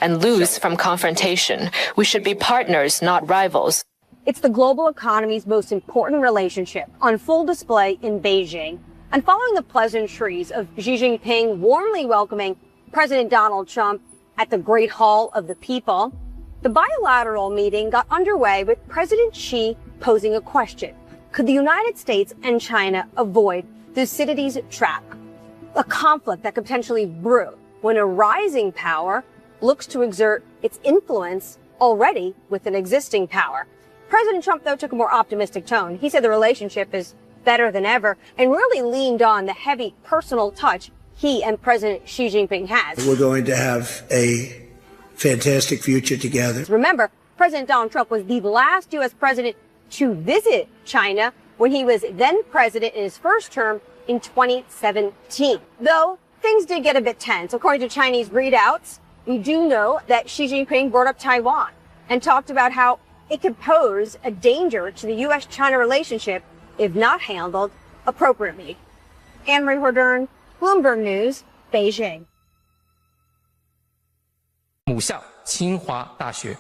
and lose from confrontation. We should be partners, not rivals. It's the global economy's most important relationship on full display in Beijing. And following the pleasantries of Xi Jinping warmly welcoming President Donald Trump at the Great Hall of the People, the bilateral meeting got underway with President Xi posing a question. Could the United States and China avoid Thucydides' trap? A conflict that could potentially brew when a rising power looks to exert its influence already with an existing power. President Trump, though, took a more optimistic tone. He said the relationship is better than ever and really leaned on the heavy personal touch he and President Xi Jinping has. We're going to have a fantastic future together. Remember, President Donald Trump was the last U.S. president to visit China when he was then president in his first term in 2017. Though things did get a bit tense. According to Chinese readouts, we do know that Xi Jinping brought up Taiwan and talked about how it could pose a danger to the U.S.-China relationship if not handled appropriately. Anne-Marie Hordern, Bloomberg News, Beijing. 母校清华大学。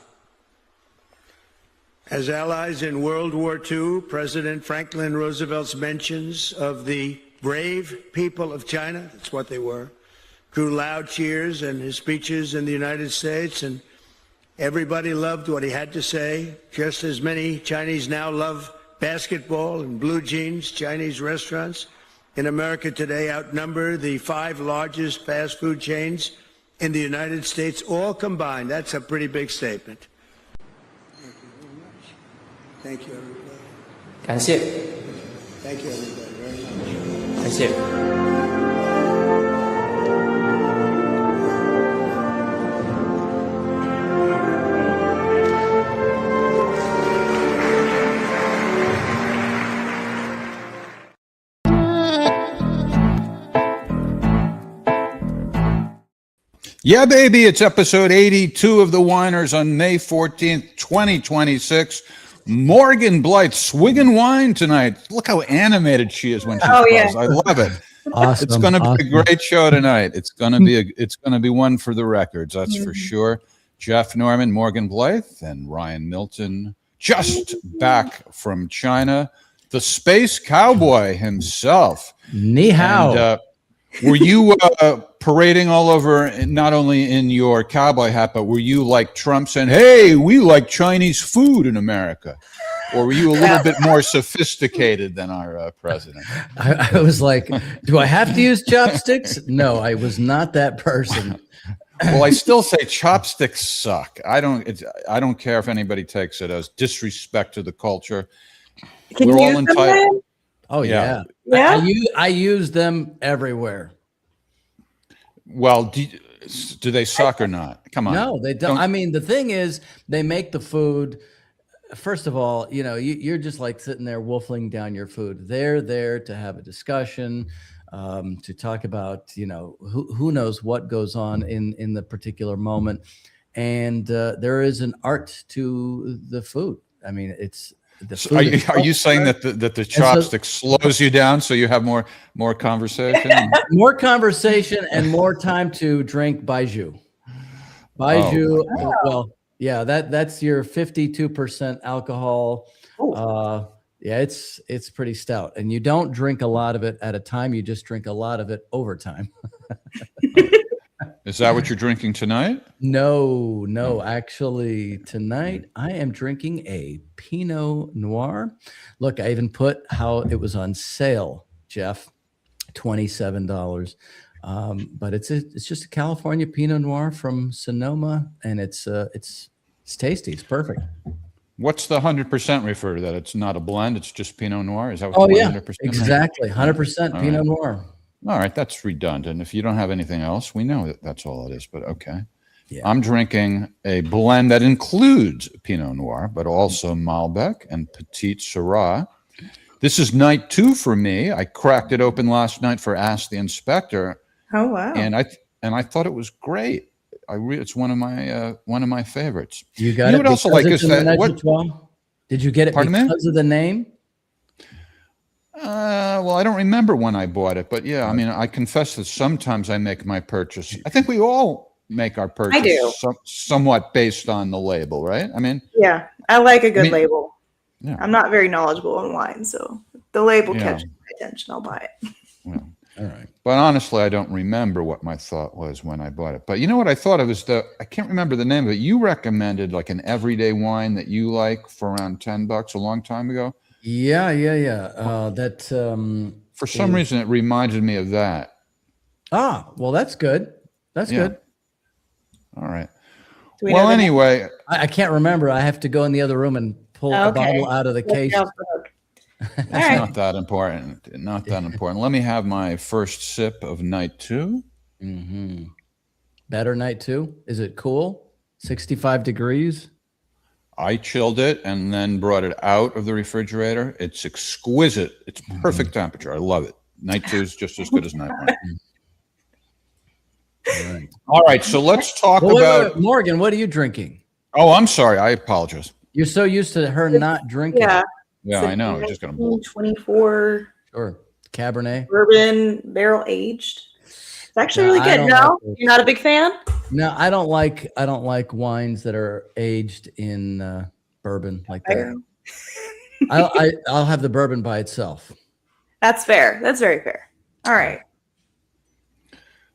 As allies in World War II, President Franklin Roosevelt's mentions of the brave people of China, that's what they were, drew loud cheers in his speeches in the United States, and everybody loved what he had to say, just as many Chinese now love basketball and blue jeans. Chinese restaurants in America today outnumber the 5 largest fast food chains in the United States, all combined. That's a pretty big statement. Thank you, everybody. 感谢。 Thank you, everybody, very much. 感谢。 Yeah, baby, it's episode 82 of The Winers on May 14th, 2026. Morgan Blythe swigging wine tonight. Look how animated she is when she calls. Yeah. I love it. Awesome. It's going to be a great show tonight. It's going to be one for the records, that's for sure. Jeff Norman, Morgan Blythe, and Ryan Milton, just back from China. The space cowboy himself. Ni hao. And, were you parading all over, not only in your cowboy hat, but were you like Trump saying, hey, we like Chinese food in America? Or were you a little bit more sophisticated than our president? I was like, do I have to use chopsticks? No, I was not that person. Well, I still say chopsticks suck. I don't care if anybody takes it as disrespect to the culture. We're all entitled. Oh, yeah. I use them everywhere. Well, do they suck or not? Come on. No, they don't. I mean, the thing is, they make the food. First of all, you're just like sitting there wolfing down your food. They're there to have a discussion, to talk about, who knows what goes on in the particular moment. And there is an art to the food. I mean, it's. So are you saying that the chopstick slows you down so you have more conversation? More conversation and more time to drink baijiu. Baijiu, well, yeah, that's your 52% alcohol. Yeah, it's pretty stout. And you don't drink a lot of it at a time, you just drink a lot of it over time. Is that what you're drinking tonight? No. Actually, tonight I am drinking a Pinot Noir. Look, I even put how it was on sale, Jeff, $27. But it's just a California Pinot Noir from Sonoma, and it's tasty. It's perfect. What's the 100% refer to? That it's not a blend; it's just Pinot Noir. Is that what? 100% exactly, 100% Pinot Noir. All right, that's redundant. If you don't have anything else, we know that that's all it is, but okay. Yeah. I'm drinking a blend that includes Pinot Noir, but also Malbec and Petit Syrah. This is night 2 for me. I cracked it open last night for Ask the Inspector. Oh, wow. And I thought it was great. It's one of my favorites. You got it would also like Did you get it because of the name? Well, I don't remember when I bought it, but yeah, I mean, I confess that sometimes I make my purchase. I think we all make our I purchase do. somewhat based on the label, right? I mean, Yeah, I like a good label. yeah. I'm not very knowledgeable on wine, so if the label Yeah. catches my attention, I'll buy it. Yeah. All right. But honestly, I don't remember what my thought was when I bought it. But you know what I thought? It was I can't remember the name of it. You recommended like an everyday wine that you like for around $10 a long time ago. Yeah. For some reason, it reminded me of that. Well, that's good. That's good. All right. Well, anyway. I can't remember. I have to go in the other room and pull a bottle out of the case. It's not that important. Not that important. Let me have my first sip of night 2. Mm-hmm. Better night 2. Is it cool? 65 degrees. I chilled it and then brought it out of the refrigerator. It's exquisite. It's perfect temperature. I love it. Night 2 is just as good as night 1. All right. So let's talk about wait. Morgan. What are you drinking? Oh, I'm sorry. I apologize. You're so used to her not drinking. Yeah, I know. Just gonna 24. Sure. Cabernet. Bourbon, barrel aged. It's actually really good. No, you're not a big fan? No, I don't like wines that are aged in bourbon like that. I'll have the bourbon by itself. That's fair. That's very fair. All right.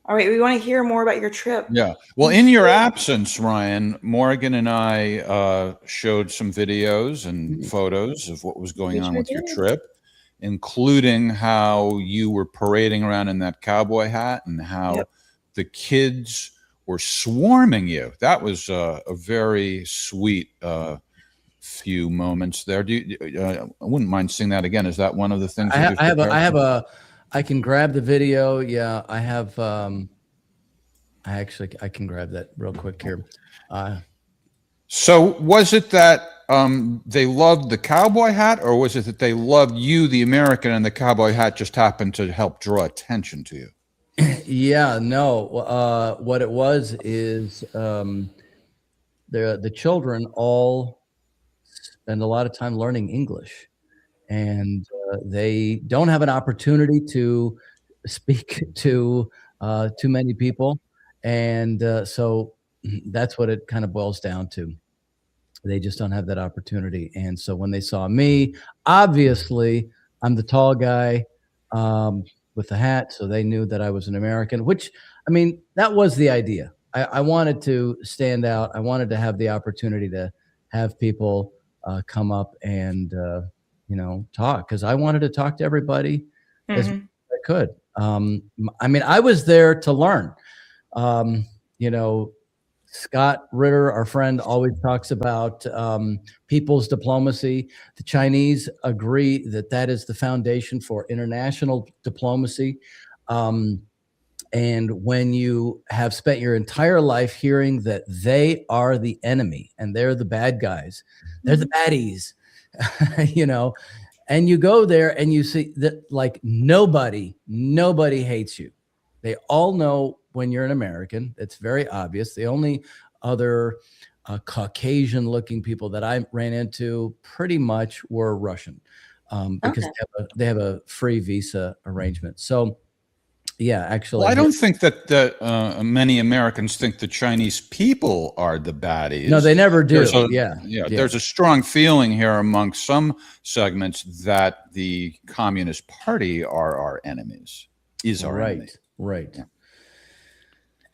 We want to hear more about your trip. Yeah. Well, in your absence, Ryan, Morgan and I showed some videos and photos of what was going on with your trip, including how you were parading around in that cowboy hat and how the kids were swarming you. That was a very sweet few moments there. I wouldn't mind seeing that again. Is that one of the things? I can grab the video. Yeah, I have. I can grab that real quick here. So was it that they loved the cowboy hat, or was it that they loved you, the American, and the cowboy hat just happened to help draw attention to you? Yeah, no. What it was is the children all spend a lot of time learning English. And they don't have an opportunity to speak to too many people. And so that's what it kind of boils down to. They just don't have that opportunity. And so when they saw me, obviously, I'm the tall guy with the hat. So they knew that I was an American, which, I mean, that was the idea. I wanted to stand out. I wanted to have the opportunity to have people come up and talk, because I wanted to talk to everybody as much as I could. I mean, I was there to learn. Scott Ritter, our friend, always talks about people's diplomacy. The Chinese agree that is the foundation for international diplomacy. And when you have spent your entire life hearing that they are the enemy and they're the bad guys, they're the baddies, and you go there and you see that like nobody hates you. They all know when you're an American. It's very obvious. The only other Caucasian looking people that I ran into pretty much were Russian because they have a free visa arrangement. So yeah, actually, I don't think that many Americans think the Chinese people are the baddies. No, they never do. Yeah. There's a strong feeling here among some segments that the Communist Party are our enemies. Enemy. Right. Yeah.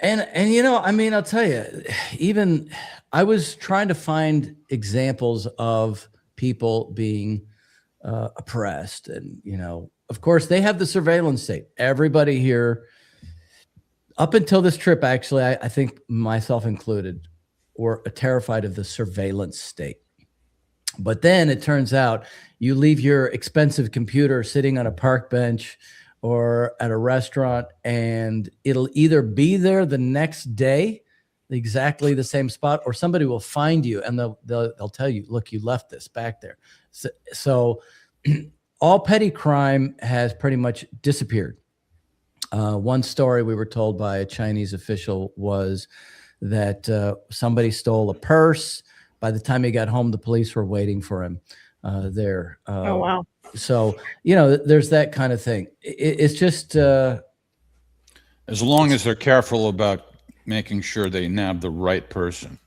And I mean, I'll tell you, even I was trying to find examples of people being oppressed, and of course, they have the surveillance state. Everybody here, up until this trip, actually, I think myself included, were terrified of the surveillance state. But then it turns out you leave your expensive computer sitting on a park bench or at a restaurant, and it'll either be there the next day, exactly the same spot, or somebody will find you and they'll tell you, look, you left this back there. So all petty crime has pretty much disappeared. One story we were told by a Chinese official was that somebody stole a purse. By the time he got home, the police were waiting for him there. Oh, wow. So, there's that kind of thing. It's just... as long as they're careful about making sure they nab the right person.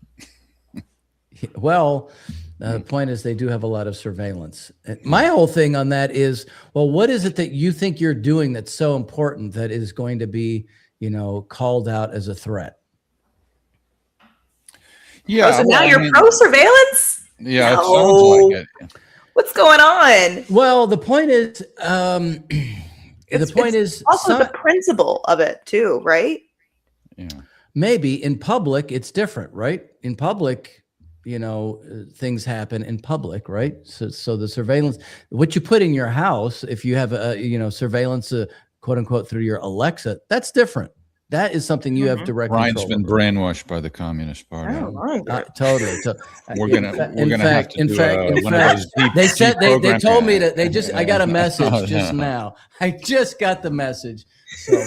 Well, the point is they do have a lot of surveillance. My whole thing on that is, well, what is it that you think you're doing that's so important that is going to be, called out as a threat? Yeah. So now you're pro surveillance? Yeah, no. It sounds like it. What's going on? Well, the point is, it's also the principle of it too, right? Yeah. Maybe in public it's different, right? In public, things happen in public, right? So the surveillance, what you put in your house, if you have surveillance, quote unquote, through your Alexa, that's different. That is something you have direct control. Ryan's been brainwashed by the Communist Party. Totally. We're gonna have to do one of those deep. They told me that I got a message just now. I just got the message. So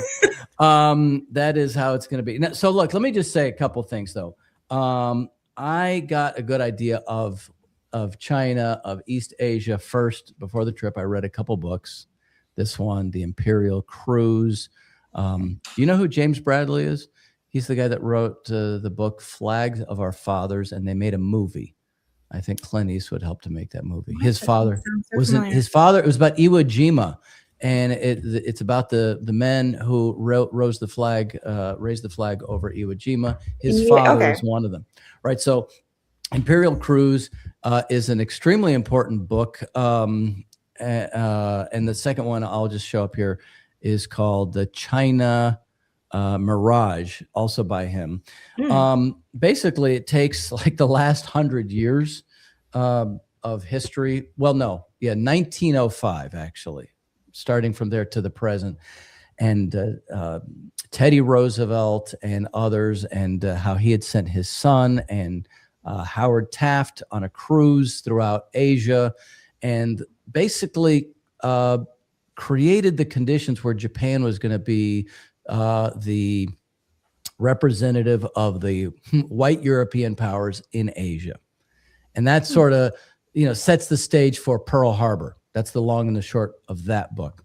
that is how it's going to be. Now, so look, let me just say a couple things though. I got a good idea of China, of East Asia first before the trip. I read a couple books. This one, The Imperial Cruise. Do you know who James Bradley is? He's the guy that wrote the book Flags of Our Fathers, and they made a movie. I think Clint Eastwood helped to make that movie. His father wasn't his father. It was about Iwo Jima, and it's about the men who raised the flag over Iwo Jima. His father was one of them, right? So, Imperial Cruise is an extremely important book, and the second one I'll just show up here is called The China Mirage, also by him. Basically, it takes like the last 100 years of history. Well, no, 1905, actually, starting from there to the present. And Teddy Roosevelt and others, and how he had sent his son and Howard Taft on a cruise throughout Asia, and basically created the conditions where Japan was going to be the representative of the white European powers in Asia. And that sort of, sets the stage for Pearl Harbor. That's the long and the short of that book.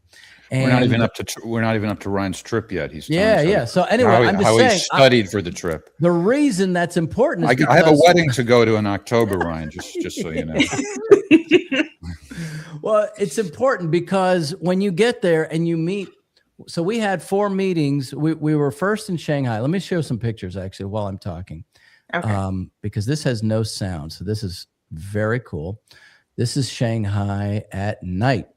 And we're not even up to Ryan's trip yet. He's So anyway, I'm just saying, he studied for the trip. The reason that's important is I have a wedding to go to in October, Ryan. Just so you know. Well, it's important because when you get there and you meet, so we had 4 meetings. We were first in Shanghai. Let me show some pictures actually while I'm talking, because this has no sound. So this is very cool. This is Shanghai at night.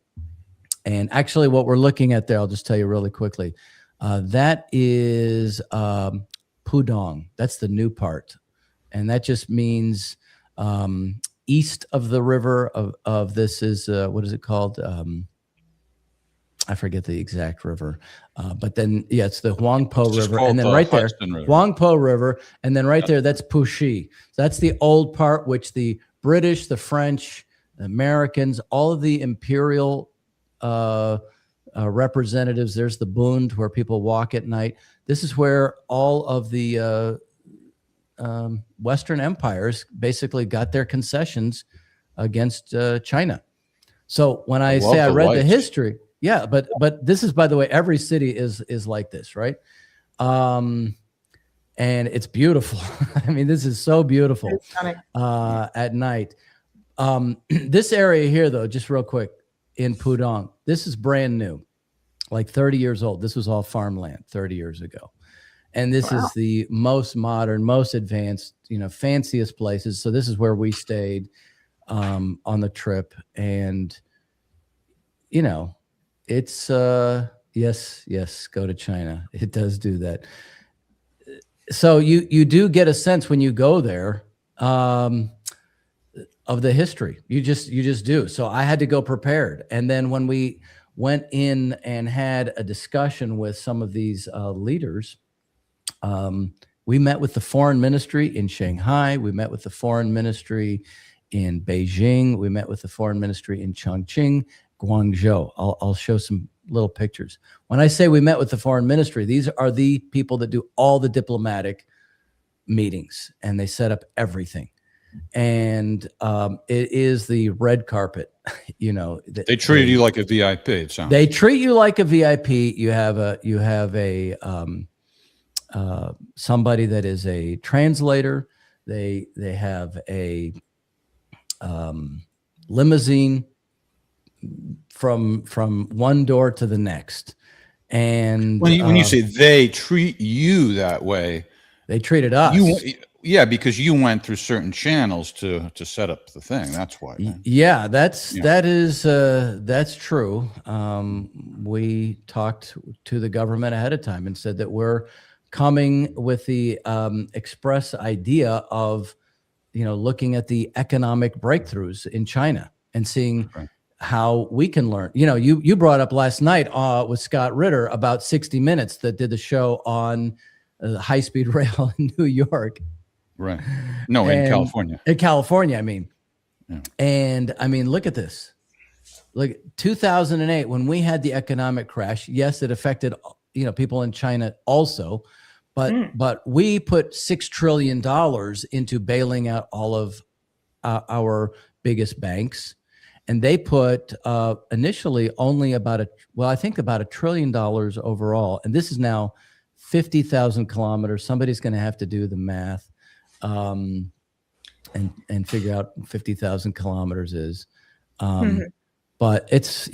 And actually what we're looking at there, I'll just tell you really quickly. That is Pudong. That's the new part. And that just means east of the river of this is, what is it called? I forget the exact river. But then, it's the Huangpo River. And then right there, Huangpo River. And then right there, that's Puxi. So that's the old part, which the British, the French, the Americans, all of the imperial representatives. There's the Bund where people walk at night. This is where all of the Western empires basically got their concessions against China. So when I say I read the history, but this is, by the way, every city is like this, right? And it's beautiful. I mean, this is so beautiful at night. This area here, though, just real quick, in Pudong, this is brand new, like 30 years old. This was all farmland 30 years ago. And this is the most modern, most advanced, fanciest places. So this is where we stayed on the trip. And, it's, yes, go to China. It does do that. So you do get a sense when you go there of the history. You just do. So I had to go prepared. And then when we went in and had a discussion with some of these leaders, we met with the foreign ministry in Shanghai. We met with the foreign ministry in Beijing. We met with the foreign ministry in Chongqing, Guangzhou. I'll show some little pictures. When I say we met with the foreign ministry, these are the people that do all the diplomatic meetings, and they set up everything. And it is the red carpet. They treat you like a VIP. It sounds. They treat you like a VIP. You have a somebody that is a translator. They have a limousine from one door to the next. And when you say they treat you that way, they treated us. Yeah, because you went through certain channels to set up the thing. That's why. Yeah, that's true. We talked to the government ahead of time and said that we're coming with the express idea of, looking at the economic breakthroughs in China and seeing how we can learn. You brought up last night with Scott Ritter about 60 Minutes that did the show on high-speed rail in New York. Right. No, in California. In California, I mean. Yeah. And I mean, look at this. Look, 2008, when we had the economic crash, yes, it affected, people in China also, but we put $6 trillion into bailing out all of our biggest banks. And they put initially only about $1 trillion overall. And this is now 50,000 kilometers. Somebody's going to have to do the math and figure out 50,000 kilometers is. But it's.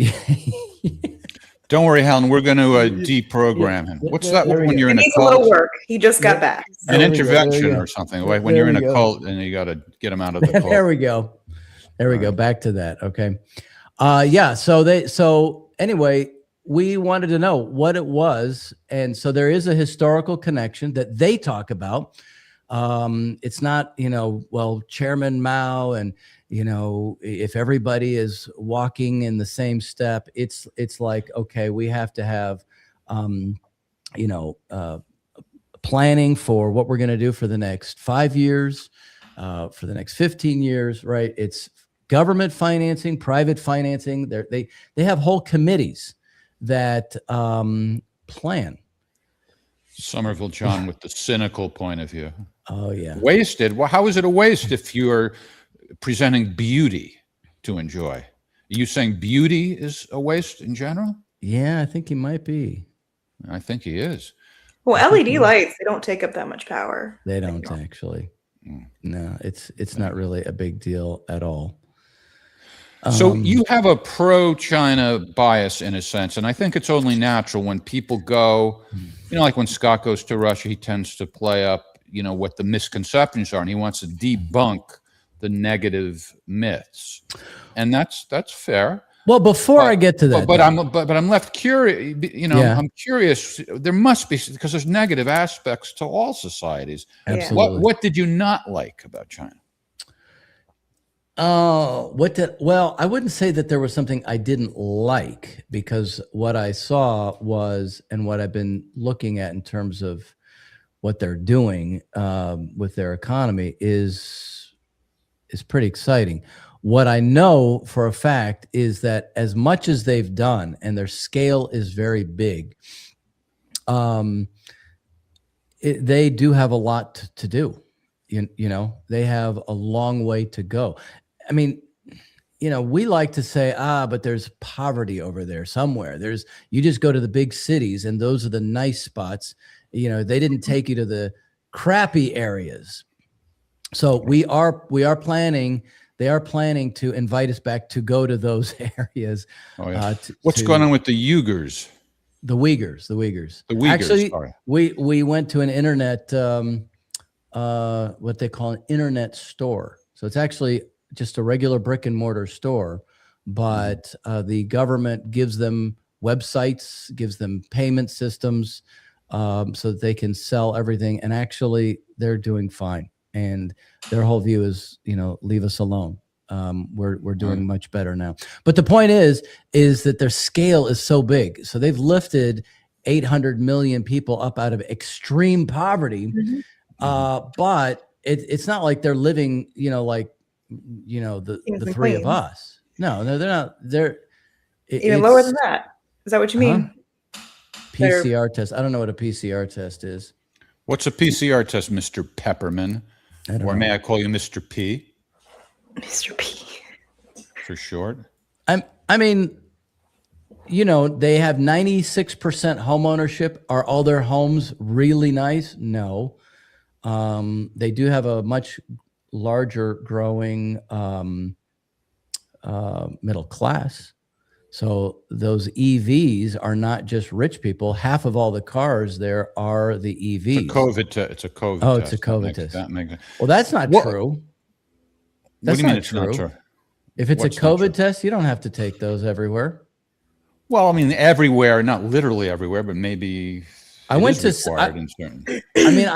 Don't worry, Helen. We're going to deprogram him. What's that when you're in a cult? He needs a little work. He just got back. An intervention or something. When you're in a cult and you got to get him out of the cult. There we go. There we go. Back to that. Okay. Yeah. So anyway, we wanted to know what it was. And so there is a historical connection that they talk about. It's not, Chairman Mao and, if everybody is walking in the same step, it's like, okay, we have to have, planning for what we're going to do for the next 5 years, for the next 15 years, right? It's government financing, private financing. They have whole committees that plan. Somerville John with the cynical point of view. Oh, yeah. Wasted? Well, how is it a waste if you're presenting beauty to enjoy? Are you saying beauty is a waste in general? Yeah, I think he might be. I think he is. Well, LED lights, they don't take up that much power. They don't actually. No, it's not really a big deal at all. So you have a pro-China bias in a sense, and I think it's only natural when people go, like when Scott goes to Russia, he tends to play up, what the misconceptions are, and he wants to debunk the negative myths, and that's fair. Well, before I get to that, but I'm left curious. I'm curious. There must be, because there's negative aspects to all societies. Absolutely. What did you not like about China? Well, I wouldn't say that there was something I didn't like, because what I saw was, and what I've been looking at in terms of what they're doing with their economy is pretty exciting. What I know for a fact is that as much as they've done, and their scale is very big, they do have a lot to do. They have a long way to go. I mean, we like to say, but there's poverty over there somewhere. You just go to the big cities and those are the nice spots. They didn't take you to the crappy areas. So they are planning to invite us back to go to those areas. Oh, yeah. What's going on with the Uyghurs? The Uyghurs. Actually, sorry. We went to an internet, what they call an internet store. So it's actually just a regular brick and mortar store, but the government gives them websites, gives them payment systems, so that they can sell everything. And actually, they're doing fine. And their whole view is, leave us alone. We're doing much better now. But the point is that their scale is so big. So they've lifted 800 million people up out of extreme poverty. But it's not like they're living, the three of us. No, they're not. They're even lower than that. Is that what you mean? PCR test. I don't know what a PCR test is. What's a PCR test, Mr. Pepperman? Or may I call you Mr. P? Mr. P. For short. I mean, they have 96% home ownership. Are all their homes really nice? No. They do have a much larger growing middle class. So those EVs are not just rich people. Half of all the cars there are the EVs. It's a COVID test. It's a COVID Oh, test. it's a COVID test. That makes it. Well, that's not true. What That's do you mean not it's not true? If it's What's a not true? COVID test, you don't have to take those everywhere. Well, I mean, everywhere, not literally everywhere, but maybe I it went is to required in certain. I mean,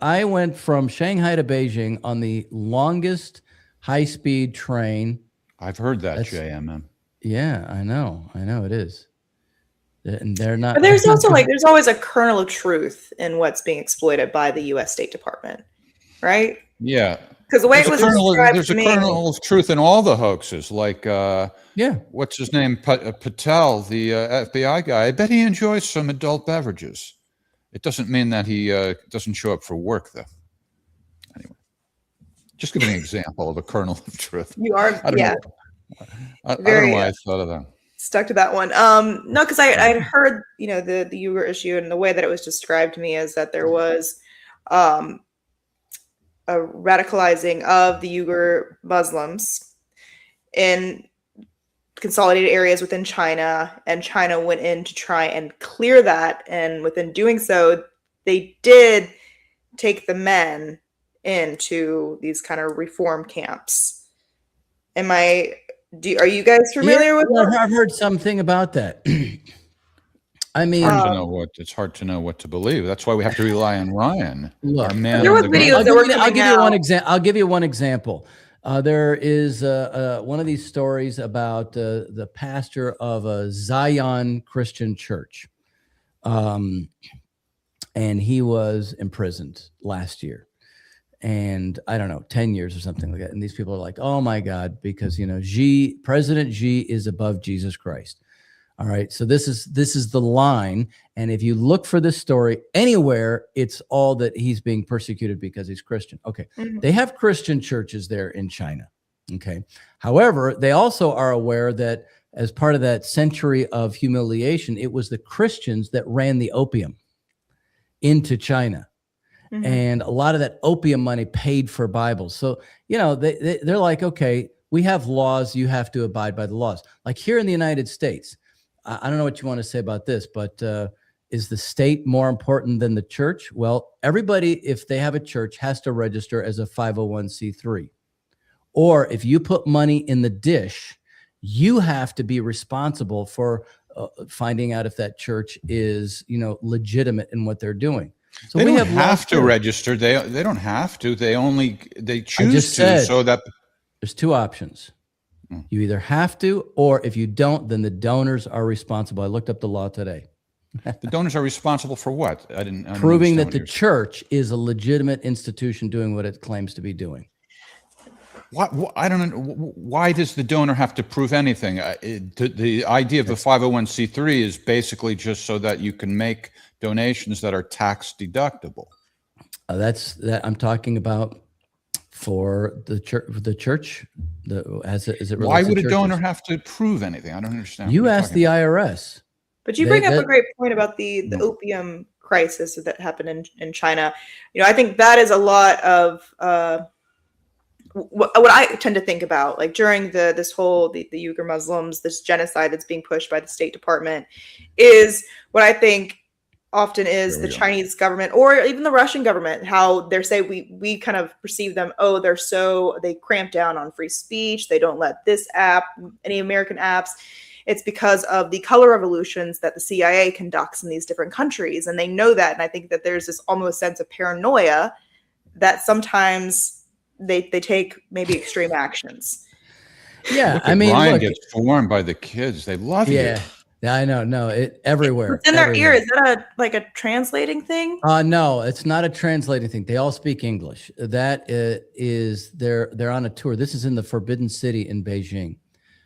I went from Shanghai to Beijing on the longest high-speed train. I've heard that, That's- JMM. Yeah, I know it is. And they're not. But there's also there's always a kernel of truth in what's being exploited by the U.S. State Department, right? Yeah. Because the way it was described There's to a me, kernel of truth in all the hoaxes, like Yeah. what's his name, Patel, the FBI guy. I bet he enjoys some adult beverages. It doesn't mean that he doesn't show up for work, though. Anyway, just give an example of a kernel of truth. you are, I don't yeah, know. I don't Very, know why I thought of that. stuck to that one. No, because I'd heard, the Uyghur issue, and the way that it was described to me is that there was a radicalizing of the Uyghur Muslims in consolidated areas within China, and China went in to try and clear that. And within doing so, they did take the men into these kind of reform camps. Are you guys familiar with that? I've heard something about that. I mean, It's hard to know what to believe. That's why we have to rely on Ryan. Look, our man there on were the videos ground. that were I'll give you one example. There is one of these stories about the pastor of a Zion Christian church, and he was imprisoned last year, and I don't know, 10 years or something like that. And these people are like, "Oh my God," because President Xi is above Jesus Christ. All right, so this is the line, and if you look for this story anywhere, it's all that he's being persecuted because he's Christian. Okay, They have Christian churches there in China. Okay, however, they also are aware that as part of that century of humiliation, it was the Christians that ran the opium into China, and a lot of that opium money paid for Bibles. So they're like, okay, we have laws, you have to abide by the laws. Like here in the United States. I don't know what you want to say about this, but is the state more important than the church? Well, everybody, if they have a church, has to register as a 501c3. Or if you put money in the dish, you have to be responsible for finding out if that church is, legitimate in what they're doing. So They we don't have to too. register. They don't have to. They choose to. So that there's two options. You either have to, or if you don't, then the donors are responsible. I looked up the law today. the donors are responsible for what? I don't Proving understand that what the you're saying. church is a legitimate institution doing what it claims to be doing. I don't know. Why does the donor have to prove anything? The idea of the 501c3 is basically just so that you can make donations that are tax deductible. That's I'm talking about for the church. As it relates Why would to a churches. donor have to prove anything? I don't understand. You what you're ask talking the about. IRS. But you bring up a great point about the opium crisis that happened in China. I think that is a lot of what I tend to think about, like during the Uyghur Muslims, this genocide that's being pushed by the State Department, is what I think often is the Chinese government or even the Russian government, how they say we kind of perceive them, they cramp down on free speech. They don't let this app, any American apps. It's because of the color revolutions that the CIA conducts in these different countries. And they know that. And I think that there's this almost sense of paranoia that sometimes they take maybe extreme actions. Yeah. Ryan gets formed by the kids. They love you. Yeah, I know. No, everywhere. It's in their ear. Is that a translating thing? No, it's not a translating thing. They all speak English. That is they're on a tour. This is in the Forbidden City in Beijing.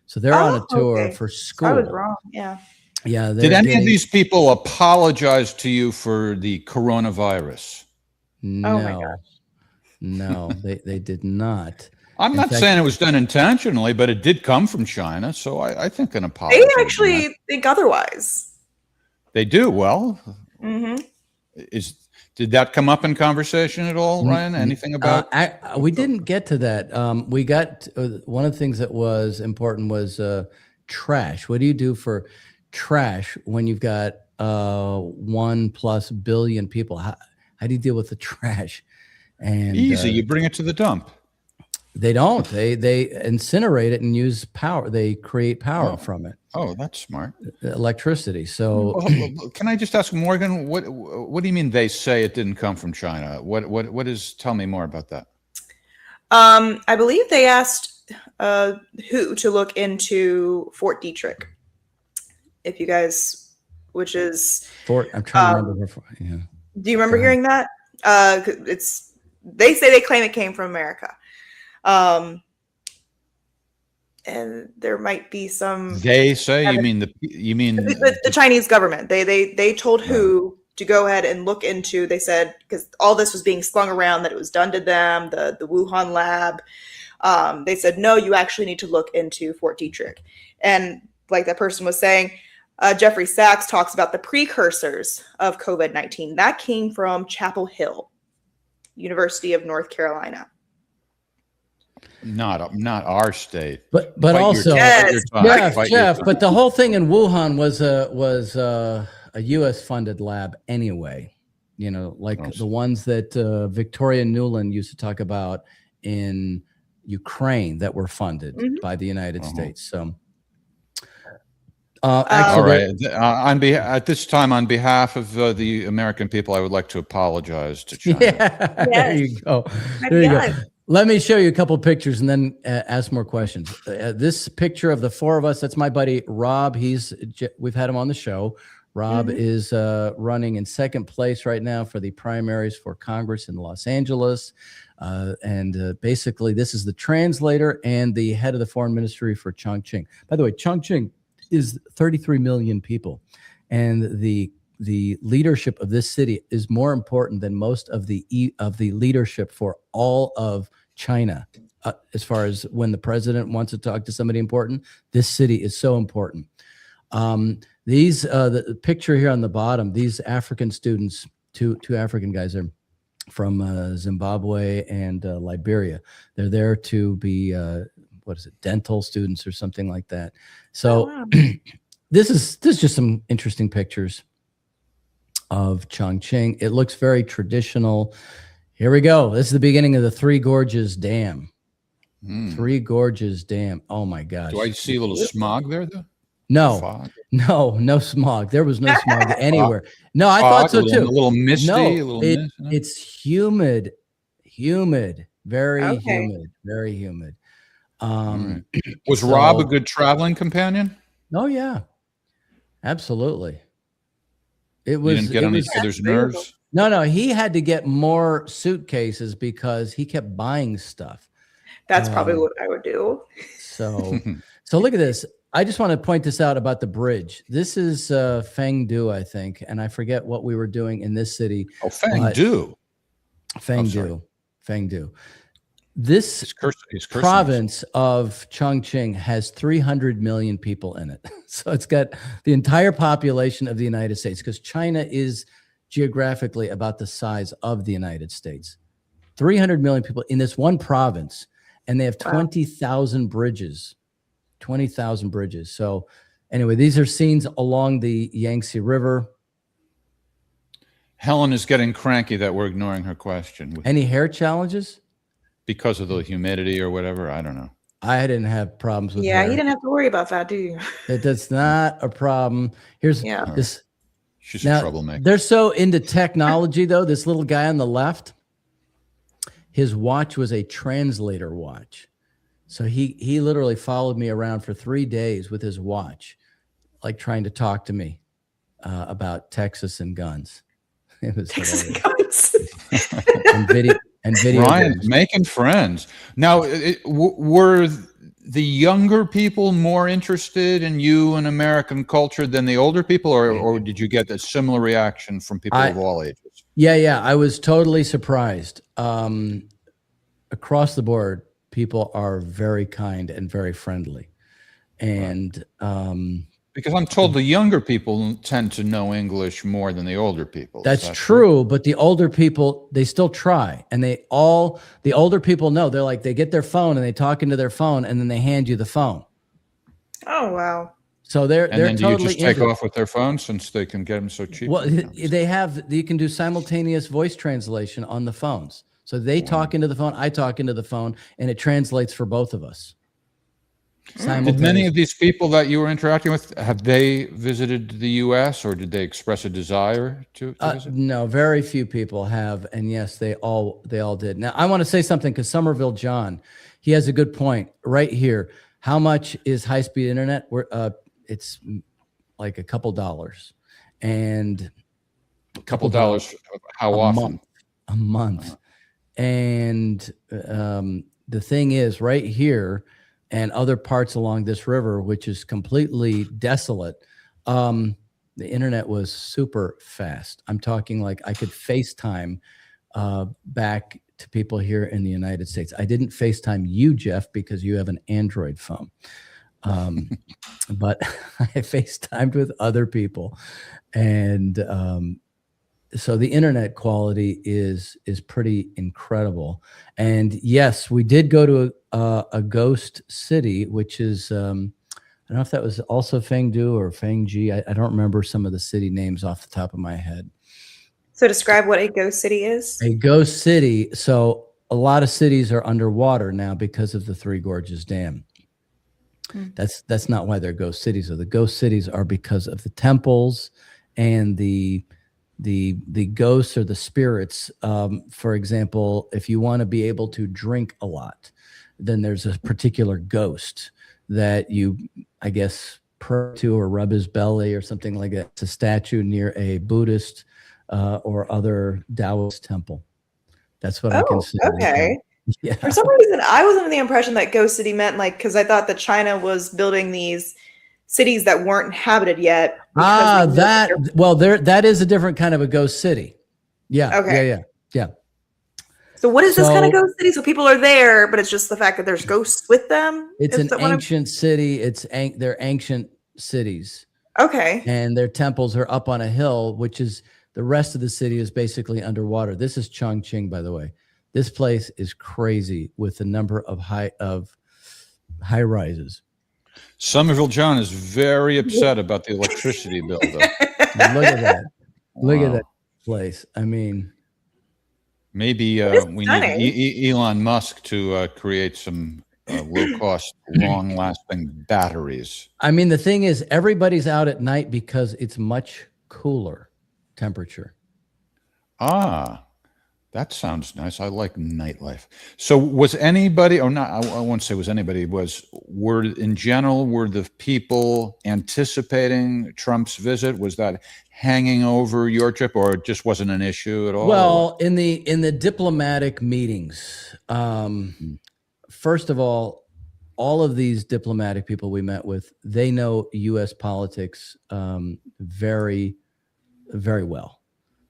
So they're on a tour for school. I was wrong. Yeah. Yeah. Did any of these people apologize to you for the coronavirus? No. Oh my gosh. No, they did not. I'm In not fact- saying it was done intentionally, but it did come from China. So I think an apology. They actually think otherwise. They do. Well, Hmm. did that come up in conversation at all, Ryan? Anything about? We didn't get to that. We got one of the things that was important was trash. What do you do for trash when you've got 1+ billion people? How do you deal with the trash? And Easy. You bring it to the dump. they don't. They incinerate it and use power. They create power from it, Oh, that's smart. electricity. So Well, can I just ask Morgan, what do you mean they say it didn't come from China? What is, tell me more about that. I believe they asked who to look into Fort Detrick. If you guys, which is I'm trying to remember. Yeah. Do you remember hearing that? They say they claim it came from America. And there might be some. They say, you mean the Chinese government. They told who to go ahead and look into. They said, because all this was being slung around that it was done to them, the Wuhan lab. They said, no, you actually need to look into Fort Detrick. And like that person was saying, Jeffrey Sachs talks about the precursors of COVID-19 that came from Chapel Hill, University of North Carolina. not our state, But also, Jeff. But the whole thing in Wuhan was a U.S. funded lab anyway. You know, like the ones that Victoria Nuland used to talk about in Ukraine that were funded by the United States. So. Actually, all right. At this time, on behalf of the American people, I would like to apologize to China. Yeah, there you go. There you go. Let me show you a couple pictures and then ask more questions. This picture of the four of us, that's my buddy Rob. We've had him on the show. Rob is running in second place right now for the primaries for Congress in Los Angeles. And basically, this is the translator and the head of the foreign ministry for Chongqing. By the way, Chongqing is 33 million people, and the leadership of this city is more important than most of the leadership for all of China. As far as when the president wants to talk to somebody important, this city is so important. The picture here on the bottom, these African students, two African guys are from Zimbabwe and Liberia. They're there to be dental students or something like that. So this is just some interesting pictures of Chongqing. It looks very traditional. Here we go. This is the beginning of the Three Gorges Dam. Three Gorges Dam. Oh my gosh. Do I see a little smog there though? No, Fog? no smog. There was no smog anywhere. No, I thought so too. A little misty. No, it's humid, very humid, very humid. Was Rob a good traveling companion? Oh yeah, absolutely. It You didn't get on each other's nerves? No, he had to get more suitcases because he kept buying stuff. That's probably what I would do. So look at this. I just want to point this out about the bridge. This is Fengdu, I think, and I forget what we were doing in this city. Oh, Fengdu. Fengdu. This province of Chongqing has 300 million people in it. So it's got the entire population of the United States, because China is geographically about the size of the United States. 300 million people in this one province, and they have 20,000 bridges. 20,000 bridges. So anyway, these are scenes along the Yangtze River. Helen is getting cranky that we're ignoring her question. Any hair challenges? Because of the humidity or whatever? I don't know. I didn't have problems with Yeah, hair. you didn't have to worry about that, do you? That's not a problem. Here's this. She's a troublemaker. They're so into technology, though. This little guy on the left, his watch was a translator watch. So he literally followed me around for 3 days with his watch, like trying to talk to me about Texas and guns. It was hilarious. and video. Ryan's games. making friends. Now, were the younger people more interested in you and American culture than the older people, or did you get a similar reaction from people of all ages? Yeah. I was totally surprised. Across the board, people are very kind and very friendly. And because I'm told the younger people tend to know English more than the older people. that's true, but the older people, they still try. And the older people know. They're like, they get their phone and they talk into their phone and then they hand you the phone. Oh, wow. So they're then totally do you just take into it. off with their phones since they can get them so cheap? Well, you can do simultaneous voice translation on the phones. So they talk into the phone, I talk into the phone, and it translates for both of us. Did many of these people that you were interacting with, have they visited the U.S. or did they express a desire to visit? No, very few people have, and yes, they all did. Now, I want to say something because Somerville John, he has a good point right here. How much is high-speed internet? It's like a couple dollars, and A couple dollars. How often? A month. And the thing is, right here and other parts along this river, which is completely desolate, the internet was super fast. I'm talking like I could FaceTime back to people here in the United States. I didn't FaceTime you, Jeff, because you have an Android phone. But I FaceTimed with other people. And so the internet quality is pretty incredible. And yes, we did go to a ghost city, which is, I don't know if that was also Fengdu or Fengji. I don't remember some of the city names off the top of my head. So describe what a ghost city is. A ghost city. So a lot of cities are underwater now because of the Three Gorges Dam. That's not why they're ghost cities. Or the ghost cities are because of the temples and the ghosts or the spirits. For example, if you want to be able to drink a lot, then there's a particular ghost that you, I guess, pray to or rub his belly or something like that. It's a statue near a Buddhist or other Taoist temple. That's what I consider. Okay. Yeah. For some reason, I was under the impression that ghost city meant like, because I thought that China was building these cities that weren't inhabited yet. That is a different kind of a ghost city. Yeah. Okay. Yeah. So what is this kind of ghost city? So people are there, but it's just the fact that there's ghosts with them. It's an ancient city. They're ancient cities. Okay. And their temples are up on a hill, which is the rest of the city is basically underwater. This is Chongqing, by the way. This place is crazy with the number of high rises. Somerville John is very upset about the electricity bill, though. Look at that. Look at that place. I mean, maybe we need Elon Musk to create some low-cost, long-lasting batteries. I mean, the thing is, everybody's out at night because it's much cooler temperature. That sounds nice. I like nightlife. So was anybody, or not, I won't say was anybody, were the people anticipating Trump's visit? Was that hanging over your trip, or it just wasn't an issue at all? Well, in the diplomatic meetings, first of all of these diplomatic people we met with, they know U.S. politics very, very well.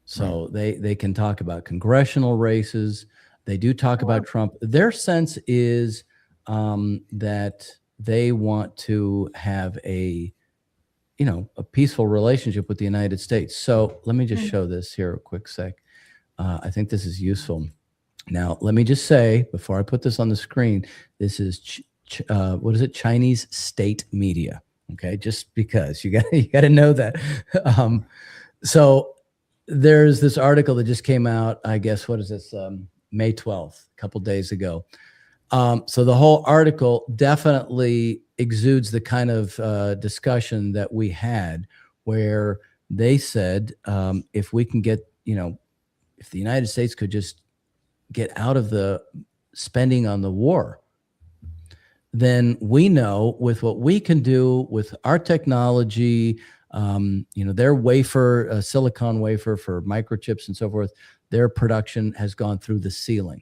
So they can talk about congressional races. They do talk about Trump. Their sense is that they want to have a peaceful relationship with the United States. So let me just show this here a quick sec. I think this is useful. Now, let me just say, before I put this on the screen, this is, Chinese state media. Okay, just because you got to know that. So there's this article that just came out, I guess, what is this, May 12th, a couple days ago. So the whole article definitely exudes the kind of discussion that we had, where they said, if we can get, if the United States could just get out of the spending on the war, then we know with what we can do with our technology, their wafer, silicon wafer for microchips and so forth, their production has gone through the ceiling,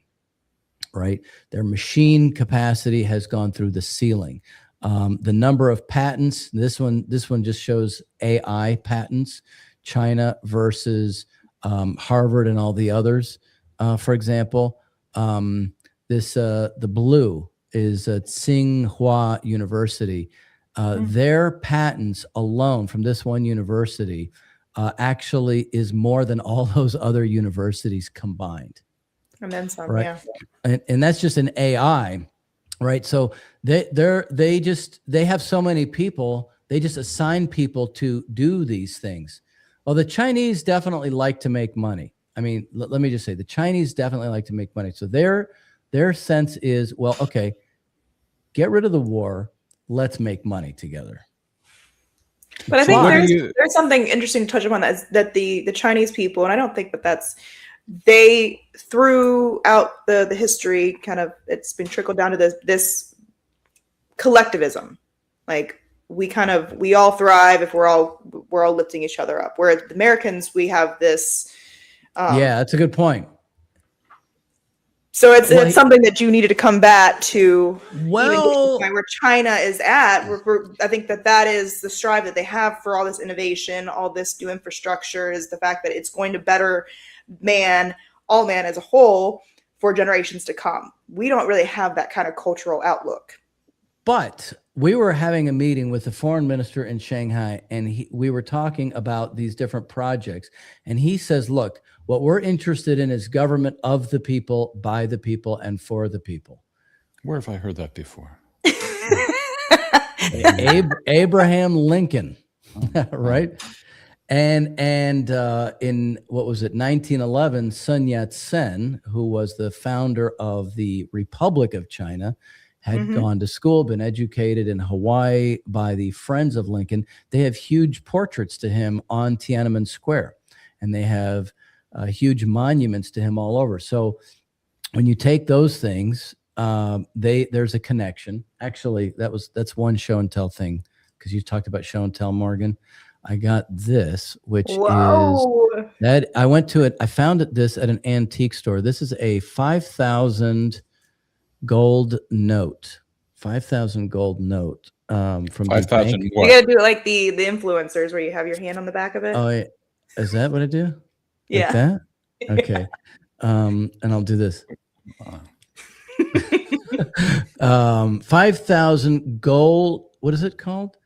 right? Their machine capacity has gone through the ceiling. The number of patents, this one just shows AI patents, China versus Harvard and all the others. For example, the blue is Tsinghua University. Their patents alone from this one university actually is more than all those other universities combined. And then some, right? yeah. And that's just an AI, right? So they have so many people, they just assign people to do these things. Well, the Chinese definitely like to make money. I mean, let me just say, the Chinese definitely like to make money. So their sense is, well, okay, get rid of the war. Let's make money together. But I think there's something interesting to touch upon that the Chinese people, and I don't think that's they throughout the history kind of it's been trickled down to this collectivism. Like we all thrive if we're all lifting each other up. Where the Americans, we have this. Yeah, that's a good point. So it's something that you needed to combat to well where China is at. I think that is the strive that they have for all this innovation, all this new infrastructure, is the fact that it's going to better all man as a whole for generations to come. We don't really have that kind of cultural outlook. But we were having a meeting with the foreign minister in Shanghai, and we were talking about these different projects. And he says, look, what we're interested in is government of the people, by the people, and for the people. Where have I heard that before? Abraham Lincoln, right? And in what was it, 1911, Sun Yat-sen, who was the founder of the Republic of China, had gone to school, been educated in Hawaii by the Friends of Lincoln. They have huge portraits to him on Tiananmen Square, and they have huge monuments to him all over. So when you take those things, there's a connection. Actually, that's one show and tell thing, because you talked about show and tell, Morgan. I got this, which is that I went to it. I found this at an antique store. This is a 5,000 gold note. 5,000 gold note from 5,000. You gotta do it like the influencers where you have your hand on the back of it. Oh, yeah. Is that what I do? Yeah. Like that? Okay. And I'll do this. 5,000 gold. What is it called?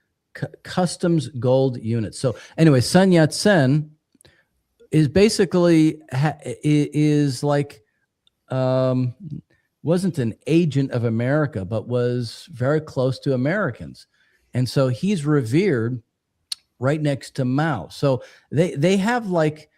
Customs gold units. So anyway, Sun Yat-sen is basically is like wasn't an agent of America, but was very close to Americans, and so he's revered right next to Mao. So they have like,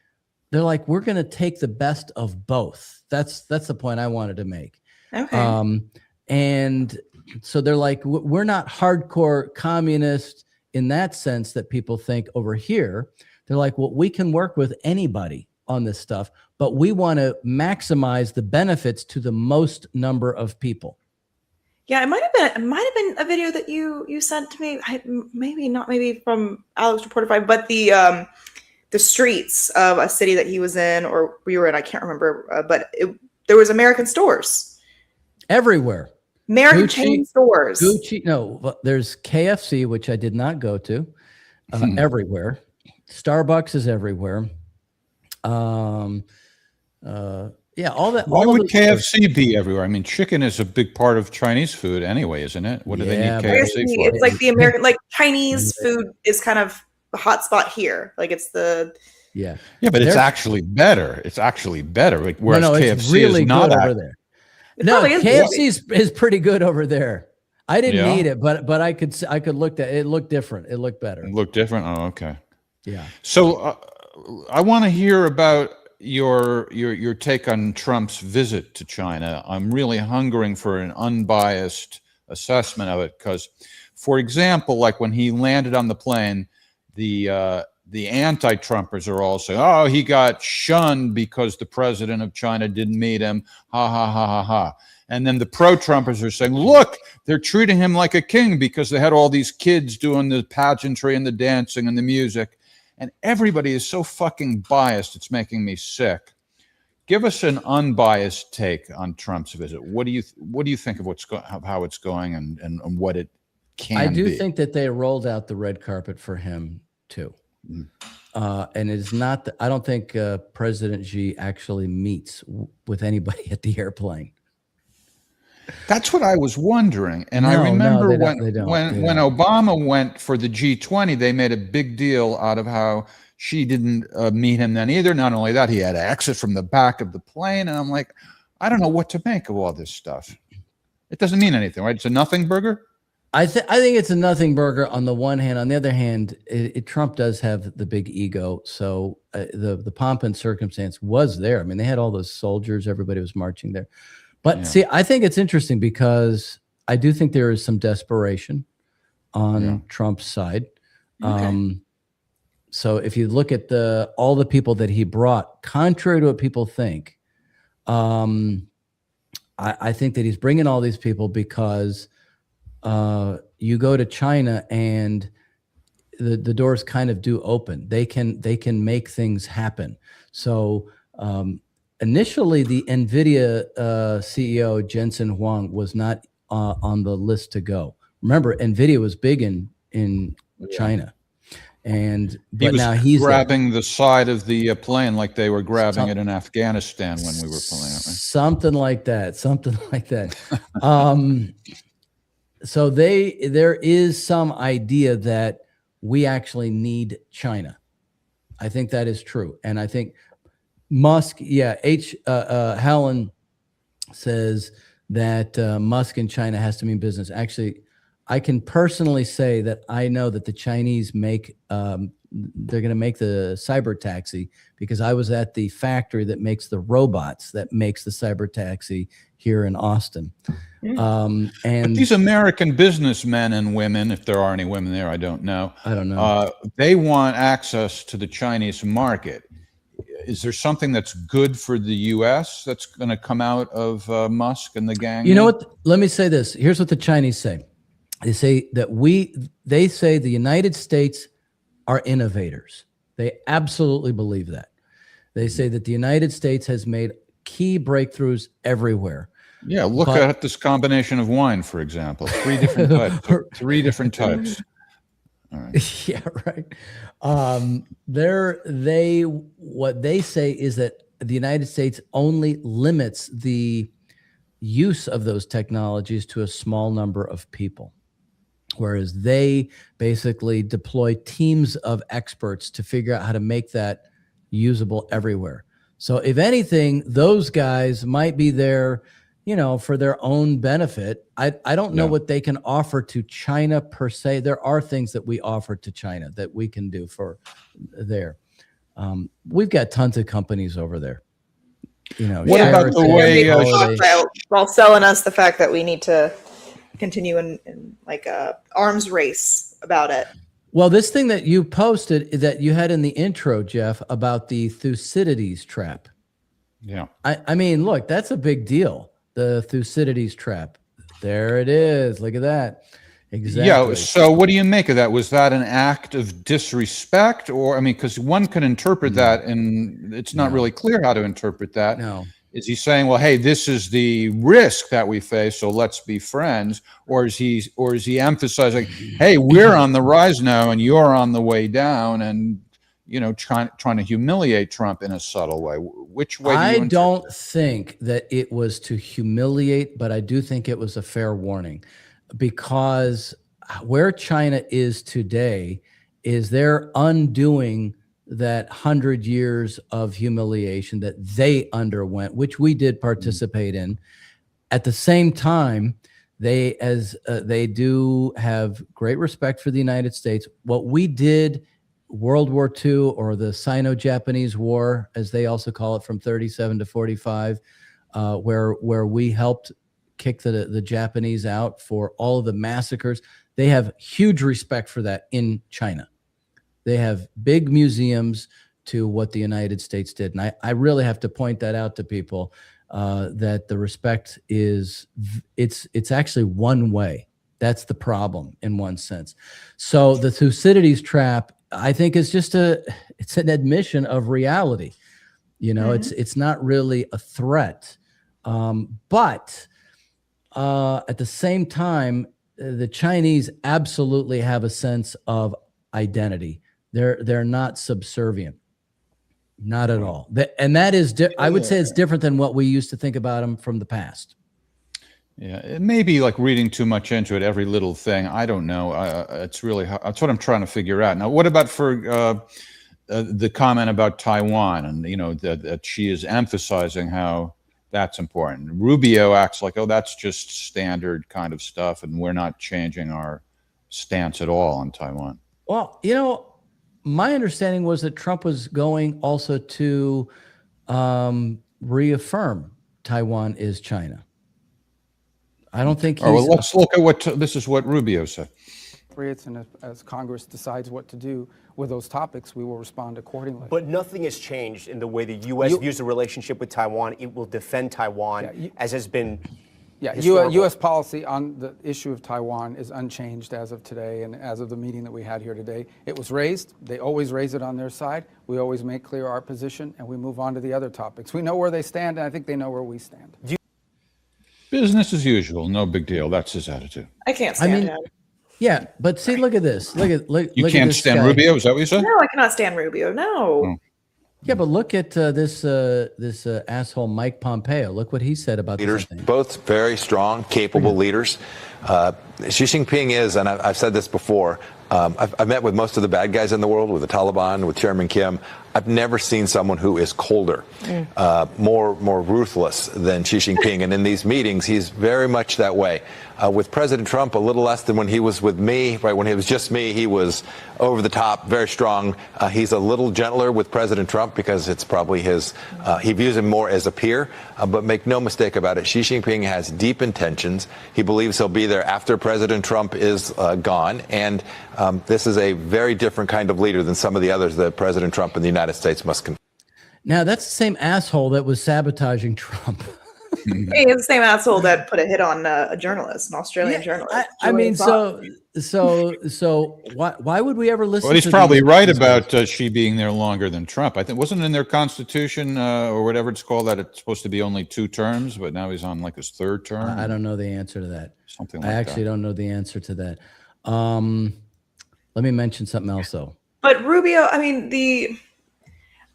they're like, we're going to take the best of both. That's the point I wanted to make. Okay. And so they're like, we're not hardcore communist in that sense that people think over here. They're like, well, we can work with anybody on this stuff, but we want to maximize the benefits to the most number of people. Yeah, it might have been a video that you sent to me. Maybe from Alex Reporter 5, but the streets of a city that he was in, or we were in, I can't remember, but there was American stores everywhere. American chain stores. Gucci, no, there's KFC, which I did not go to, everywhere. Starbucks is everywhere. Yeah, all that. Why would KFC be everywhere? I mean, chicken is a big part of Chinese food anyway, isn't it? What do they need KFC for? It's like the American, like Chinese food is kind of the hot spot here. Like it's the yeah, but it's actually better. It's actually better. Like, whereas KFC it's really is not good over there. No, KFC is pretty good over there. I didn't eat it, but I could look at it. It looked different. It looked better. It looked different. Oh, okay. Yeah. So I want to hear about your take on Trump's visit to China. I'm really hungering for an unbiased assessment of it because, for example, like when he landed on the plane, the anti-Trumpers are all saying, "Oh, he got shunned because the president of China didn't meet him." Ha ha ha ha ha. And then the pro-Trumpers are saying, "Look, they're treating him like a king because they had all these kids doing the pageantry and the dancing and the music." And everybody is so fucking biased, it's making me sick. Give us an unbiased take on Trump's visit. What do you think of how it's going and what it can be? I do think that they rolled out the red carpet for him too. And it's not. I don't think President Xi actually meets with anybody at the airplane. That's what I was wondering. And I No, remember they don't. when Obama went for the G20, they made a big deal out of how she didn't meet him then either. Not only that, he had to exit from the back of the plane. And I'm like, I don't know what to make of all this stuff. It doesn't mean anything, right? It's a nothing burger. I think it's a nothing burger on the one hand. On the other hand, Trump does have the big ego. So the pomp and circumstance was there. I mean, they had all those soldiers. Everybody was marching there. But see, I think it's interesting because I do think there is some desperation on Trump's side. Okay. So if you look at all the people that he brought, contrary to what people think, I think that he's bringing all these people because you go to China and the doors kind of do open. They can make things happen. So initially, the NVIDIA CEO, Jensen Huang, was not on the list to go. Remember, NVIDIA was big in China. But now he's grabbing the side of the plane like they were grabbing it in Afghanistan when we were playing it. Right? Something like that. So there is some idea that we actually need China. I think that is true. And I think Musk, Helen says that Musk and China has to mean business. Actually, I can personally say that I know that the Chinese make, they're going to make the cyber taxi because I was at the factory that makes the robots that makes the cyber taxi here in Austin. But these American businessmen and women, if there are any women there, I don't know. They want access to the Chinese market. Is there something that's good for the U.S. that's going to come out of Musk and the gang? You know what? Let me say this. Here's what the Chinese say. They say that they say the United States are innovators. They absolutely believe that. They say that the United States has made key breakthroughs everywhere. Yeah, look at this combination of wine, for example. 3 different types. 3 different types. All right. Yeah, right. What they say is that the United States only limits the use of those technologies to a small number of people, whereas they basically deploy teams of experts to figure out how to make that usable everywhere. So if anything, those guys might be there, for their own benefit. I don't know what they can offer to China per se. There are things that we offer to China that we can do for there. We've got tons of companies over there. What about the way while selling us the fact that we need to continue in like a arms race about it? Well, this thing that you posted that you had in the intro, Jeff, about the Thucydides trap. Yeah. I mean, look, that's a big deal. The Thucydides trap. There it is. Look at that. Exactly. Yeah. So what do you make of that? Was that an act of disrespect? Or, because one can interpret that, and it's not really clear how to interpret that. No. Is he saying, well, hey, this is the risk that we face, so let's be friends? Or is he emphasizing, hey, we're on the rise now and you're on the way down, and trying to humiliate Trump in a subtle way? Which way do you interpret? don't think that it was to humiliate, but I do think it was a fair warning, because where China is today is they're undoing that 100 years of humiliation that they underwent, which we did participate in. At the same time, they do have great respect for the United States. What we did, World War II, or the Sino-Japanese War, as they also call it, from 37 to 45, where we helped kick the Japanese out for all of the massacres. They have huge respect for that in China. They have big museums to what the United States did. And I really have to point that out to people, that the respect it's actually one way. That's the problem in one sense. So the Thucydides trap, I think, is just it's an admission of reality. It's not really a threat. But at the same time, the Chinese absolutely have a sense of identity. They're not subservient, not at all. And that is, I would say, it's different than what we used to think about them from the past. Yeah, it may be like reading too much into it, every little thing. I don't know. It's really, that's what I'm trying to figure out. Now, what about for the comment about Taiwan and, that she is emphasizing how that's important. Rubio acts like, oh, that's just standard kind of stuff, and we're not changing our stance at all on Taiwan. Well, my understanding was that Trump was going also to reaffirm Taiwan is China. I don't think he's... Oh, well, let's look at this is what Rubio said. And as Congress decides what to do with those topics, we will respond accordingly. But nothing has changed in the way the U.S. views the relationship with Taiwan. It will defend Taiwan, as has been. Yeah, U.S. policy on the issue of Taiwan is unchanged as of today and as of the meeting that we had here today. It was raised. They always raise it on their side. We always make clear our position, and we move on to the other topics. We know where they stand, and I think they know where we stand. Business as usual, no big deal. That's his attitude. I can't stand him. Yeah, but see, look at this. Look You at can't this stand guy. Rubio? Is that what you said? No, I cannot stand Rubio. No. Oh. Yeah, but look at this asshole Mike Pompeo. Look what he said about leaders, this thing. both very strong, capable leaders. Xi Jinping is, and I've said this before, I've met with most of the bad guys in the world, with the Taliban, with Chairman Kim. I've never seen someone who is colder, more ruthless than Xi Jinping. And in these meetings, he's very much that way. With President Trump, a little less than when he was with me. Right when it was just me, he was over the top, very strong. He's a little gentler with President Trump because it's probably his. He views him more as a peer. But make no mistake about it, Xi Jinping has deep intentions. He believes he'll be there after President Trump is gone. And this is a very different kind of leader than some of the others that President Trump in the United States must confront. Now, that's the same asshole that was sabotaging Trump. Hey, it's the same asshole that put a hit on a journalist, an Australian journalist. I mean, so why would we ever listen? Well, he's to probably these right guys? about she being there longer than Trump. I think wasn't in their constitution or whatever it's called that it's supposed to be only 2 terms, but now he's on like his 3rd term. I don't know the answer to that. Something like I actually don't know the answer to that. Let me mention something else though. But Rubio, I mean,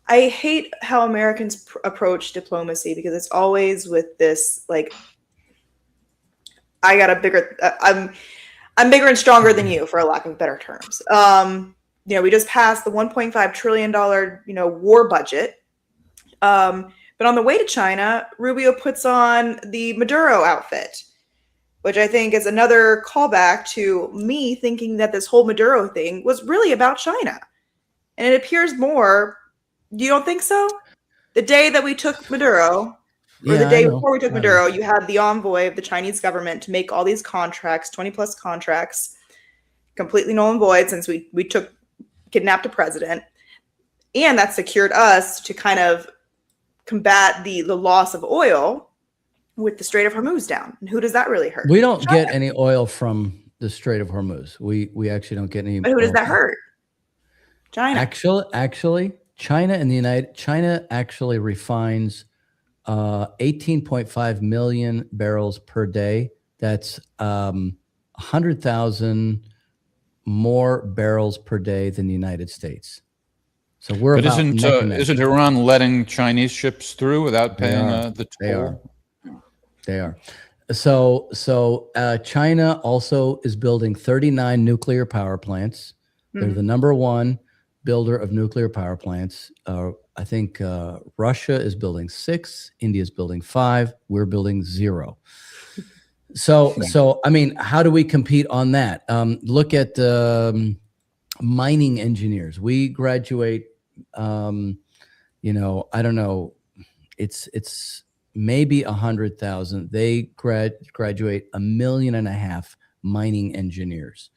I hate how Americans approach diplomacy because it's always with this, like, I got a bigger, I'm bigger and stronger than you, for a lack of better terms. We just passed the $1.5 trillion, war budget. But on the way to China, Rubio puts on the Maduro outfit, which I think is another callback to me thinking that this whole Maduro thing was really about China. And it appears more. You don't think so? The day that we took Maduro, or the day before we took Maduro, you had the envoy of the Chinese government to make all these contracts, 20 plus contracts, completely null and void since we kidnapped a president. And that secured us to kind of combat the loss of oil with the Strait of Hormuz down. And who does that really hurt? We don't get any oil from the Strait of Hormuz. We actually don't get any. But who does that hurt? China. Actually, China actually refines 18.5 million barrels per day. That's 100,000 more barrels per day than the United States. So we're But about isn't Iran letting Chinese ships through without paying the toll? They are. So China also is building 39 nuclear power plants. They're the #1 builder of nuclear power plants. I think Russia is building 6, India is building 5, we're building 0. So I mean, how do we compete on that? Look at mining engineers. We graduate, I don't know, it's maybe 100,000. They graduate 1.5 million mining engineers.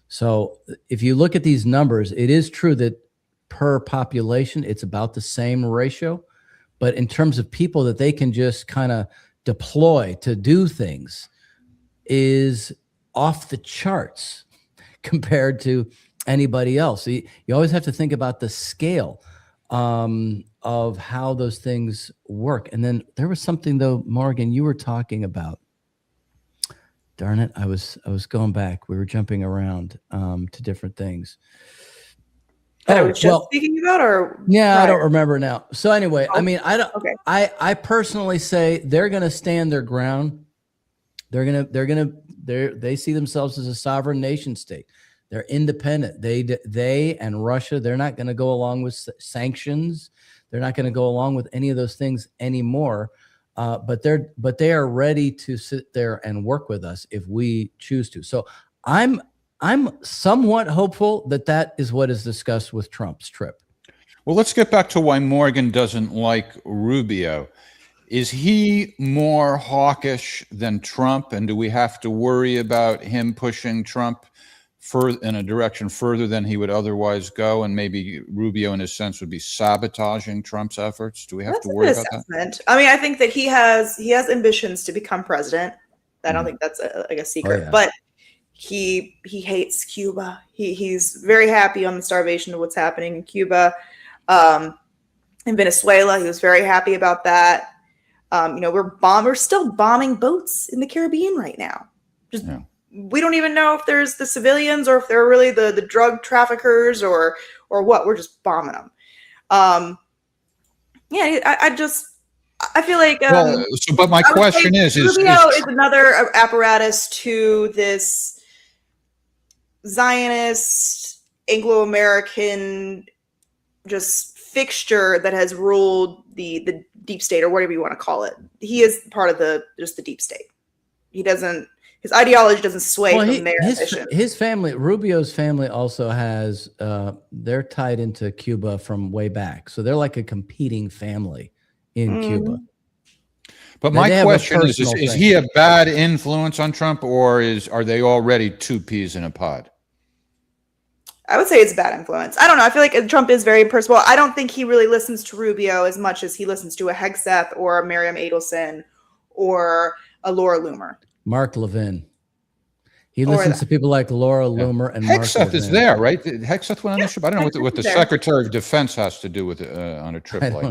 So if you look at these numbers, it is true that per population, it's about the same ratio. But in terms of people that they can just kind of deploy to do things is off the charts compared to anybody else. You always have to think about the scale of how those things work. And then there was something, though, Morgan, you were talking about. Darn it, I was going back. We were jumping around to different things. That I was just speaking about, or yeah, prior? I don't remember now. So anyway, I mean, I don't. Okay. I personally say they're going to stand their ground They see themselves as a sovereign nation state. They're independent. They and Russia, they're not going to go along with sanctions. They're not going to go along with any of those things anymore. But they are ready to sit there and work with us if we choose to. So I'm somewhat hopeful that is what is discussed with Trump's trip. Well, let's get back to why Morgan doesn't like Rubio. Is he more hawkish than Trump? And do we have to worry about him pushing Trump in a direction further than he would otherwise go? And maybe Rubio, in a sense, would be sabotaging Trump's efforts. Do we have to worry about that? I mean, I think that he has ambitions to become president. I don't think that's a secret, yeah. But he hates Cuba. He's very happy on the starvation of what's happening in Cuba. In Venezuela, he was very happy about that. We're still bombing boats in the Caribbean right now. We don't even know if there's the civilians or if they're really the drug traffickers or what. We're just bombing them. I feel like. But my question is Rubio is another apparatus to this Zionist Anglo-American just fixture that has ruled the deep state, or whatever you want to call it. He is part of the deep state. His ideology doesn't sway from their mission. His family, Rubio's family, also has they're tied into Cuba from way back, so they're like a competing family in Cuba. But my question is he a bad influence on Trump, or are they already two peas in a pod? I would say it's a bad influence. I don't know. I feel like Trump is very personal. I don't think he really listens to Rubio as much as he listens to a Hegseth or a Miriam Adelson or a Laura Loomer. Mark Levin. He listens to people like Laura Loomer and Mark Hegseth Levin. is there, right? Hegseth went on this trip. I don't know what the Secretary of Defense has to do with on a trip like this.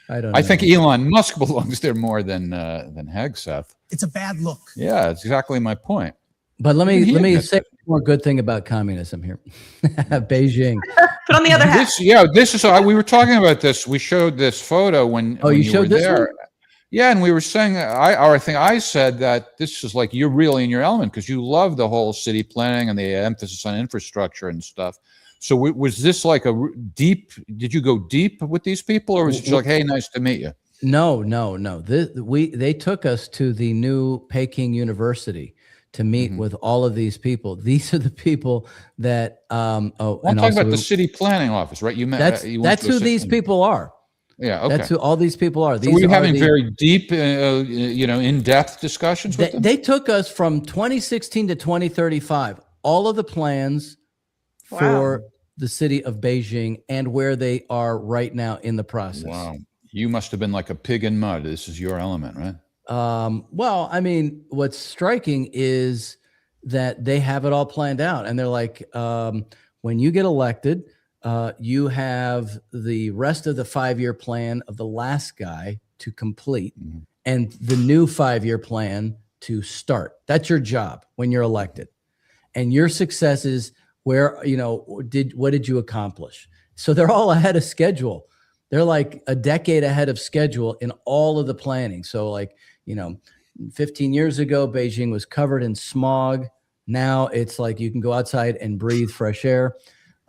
I don't know. I think Elon Musk belongs there more than Hegseth. It's a bad look. Yeah, that's exactly my point. But let me say one more good thing about communism here. Beijing. But on the other hand, this is we were talking about this. We showed this photo when you showed were there. One? Yeah, and we were saying I think I said that this is like you're really in your element because you love the whole city planning and the emphasis on infrastructure and stuff. So was this like a deep? Did you go deep with these people, or was it just like, hey, nice to meet you? No. They took us to the new Peking University to meet with all of these people. These are the people that. I'm talking about the city planning office, right? You met. That's who these people are. Yeah, okay. That's who all these people are. So we're having very deep, in-depth discussions with them? They took us from 2016 to 2035, all of the plans for the city of Beijing and where they are right now in the process. Wow. You must have been like a pig in mud. This is your element, right? Well, I mean, what's striking is that they have it all planned out. And they're like, when you get elected, you have the rest of the 5-year plan of the last guy to complete and the new 5-year plan to start. That's your job when you're elected. And your success is what did you accomplish? So they're all ahead of schedule. They're like a decade ahead of schedule in all of the planning. So 15 years ago, Beijing was covered in smog. Now it's like you can go outside and breathe fresh air.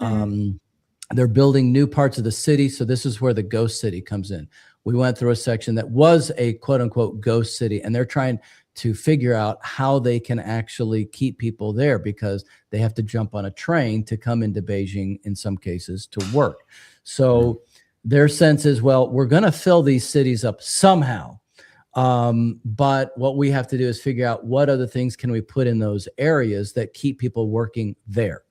They're building new parts of the city. So this is where the ghost city comes in. We went through a section that was a quote unquote ghost city, and they're trying to figure out how they can actually keep people there because they have to jump on a train to come into Beijing in some cases to work. So their sense is, well, we're going to fill these cities up somehow. But what we have to do is figure out what other things can we put in those areas that keep people working there.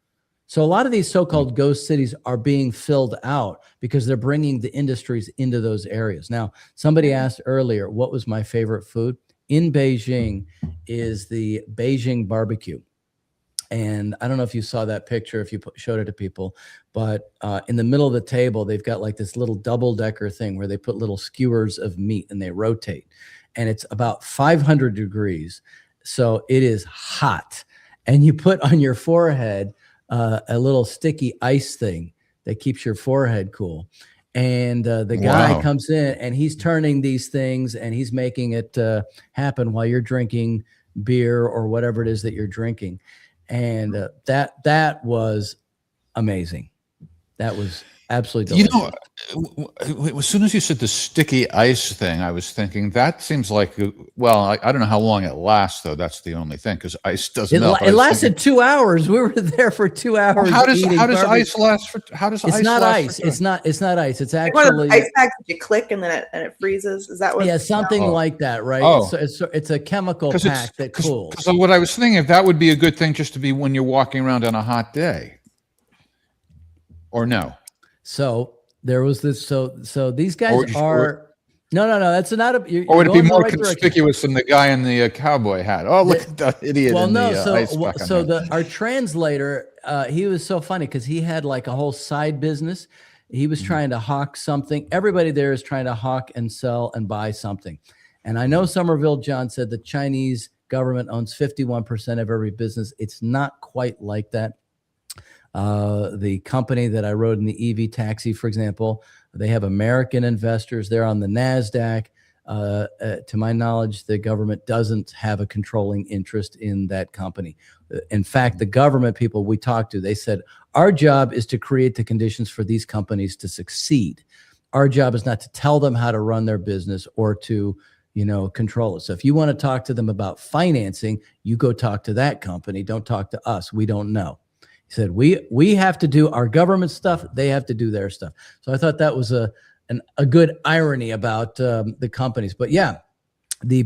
So a lot of these so-called ghost cities are being filled out because they're bringing the industries into those areas. Now, somebody asked earlier, what was my favorite food? In Beijing is the Beijing barbecue. And I don't know if you saw that picture, if you showed it to people, but in the middle of the table, they've got like this little double-decker thing where they put little skewers of meat and they rotate. And it's about 500 degrees. So it is hot. And you put on your forehead a little sticky ice thing that keeps your forehead cool. And the guy comes in and he's turning these things and he's making it happen while you're drinking beer or whatever it is that you're drinking. And that was amazing. That was absolutely delicious. As soon as you said the sticky ice thing, I was thinking that seems like, well, I don't know how long it lasts, though. That's the only thing, because ice doesn't melt. It lasted 2 hours. We were there for 2 hours. How does ice last for? How does it's ice not last ice. For it's not ice. It's Like one of actually the ice packs that you click and then it freezes. Is that what? yeah, something like that, right? Oh. It's a chemical pack that cools. So what I was thinking, if that would be a good thing just to be when you're walking around on a hot day, or no? So there was this. So these guys are. No. That's not a. Or would it be more conspicuous than the guy in the cowboy hat? Oh, look at that idiot! Well, in no. the, ice pack on Our translator, he was so funny because he had like a whole side business. He was trying to hawk something. Everybody there is trying to hawk and sell and buy something. And I know Somerville John said the Chinese government owns 51% of every business. It's not quite like that. The company that I rode in the EV taxi, for example, they have American investors. They're on the NASDAQ. To my knowledge, the government doesn't have a controlling interest in that company. In fact, the government people we talked to, they said, our job is to create the conditions for these companies to succeed. Our job is not to tell them how to run their business or to, control it. So if you want to talk to them about financing, you go talk to that company. Don't talk to us. We don't know. He said, we have to do our government stuff. They have to do their stuff. So I thought that was a good irony about the companies. But yeah, the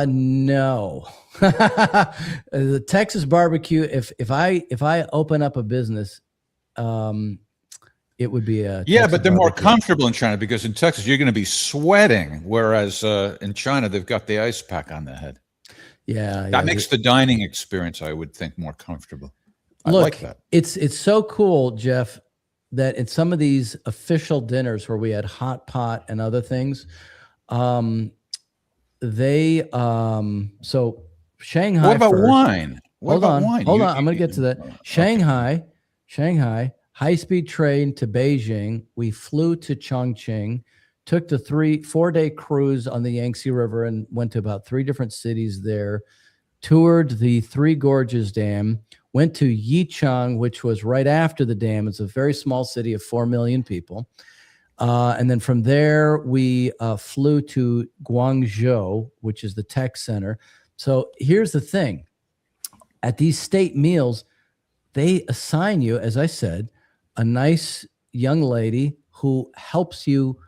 no. The Texas barbecue, if I open up a business, it would be a yeah, Texas but they're more barbecue. comfortable in China because in Texas you're going to be sweating, whereas in China they've got the ice pack on the head. Yeah, that makes the dining experience, I would think, more comfortable. I Look, like that. It's so cool, Jeff, that in some of these official dinners where we had hot pot and other things, so Shanghai. What about first. wine? Hold on. I'm going to get to that. Okay. Shanghai, high-speed train to Beijing. We flew to Chongqing, took the 4-day cruise on the Yangtze River and went to about 3 different cities there, toured the Three Gorges Dam, went to Yichang, which was right after the dam. It's a very small city of 4 million people. And then from there, we flew to Guangzhou, which is the tech center. So here's the thing. At these state meals, they assign you, as I said, a nice young lady who helps you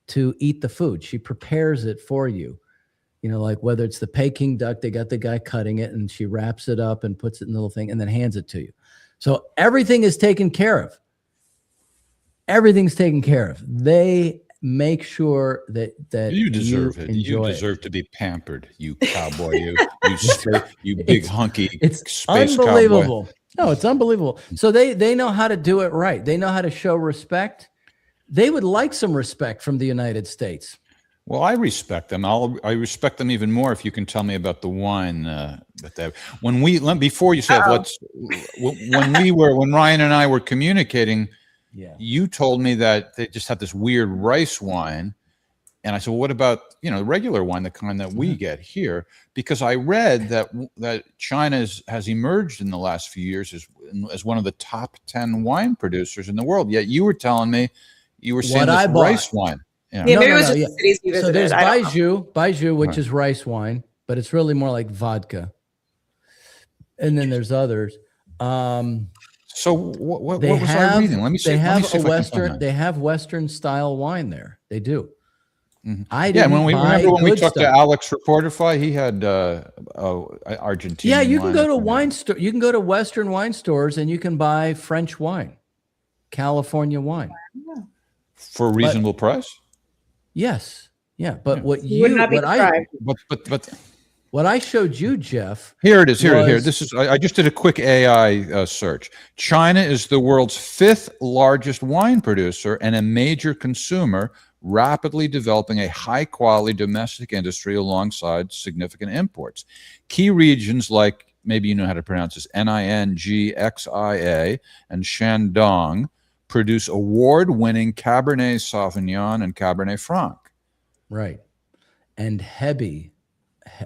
to eat the food. She prepares it for you. Like whether it's the Peking duck, they got the guy cutting it and she wraps it up and puts it in the little thing and then hands it to you. So everything is taken care of. Everything's taken care of. They make sure that you deserve it. You deserve to be pampered, you cowboy, you big hunky space unbelievable. Cowboy. No, it's unbelievable. So they know how to do it right. They know how to show respect. They would like some respect from the United States. Well, I respect them. I respect them even more if you can tell me about the wine that they have. Before you said when Ryan and I were communicating, you told me that they just had this weird rice wine, and I said, well, what about the regular wine, the kind that we get here? Because I read that China has emerged in the last few years as one of the top 10 wine producers in the world. Yet you were telling me you were saying this rice wine. Yeah, maybe it was just the cities you visited. So there's Baijiu, which is rice wine, but it's really more like vodka. And then there's others. So what was I reading? Let me see. They have Western style wine there. They do. Mm-hmm. When we talked to Alex Reporterfly, he had Argentine. Yeah, you can go to wine store. You can go to Western wine stores and you can buy French wine, California wine, for a reasonable price. Yes. Yeah. But what I showed you, Jeff. Here it is. Here. This is. I just did a quick AI search. China is the world's 5th largest wine producer and a major consumer, rapidly developing a high-quality domestic industry alongside significant imports. Key regions like, maybe you know how to pronounce this, Ningxia and Shandong produce award-winning Cabernet Sauvignon and Cabernet Franc. Right. And Hebei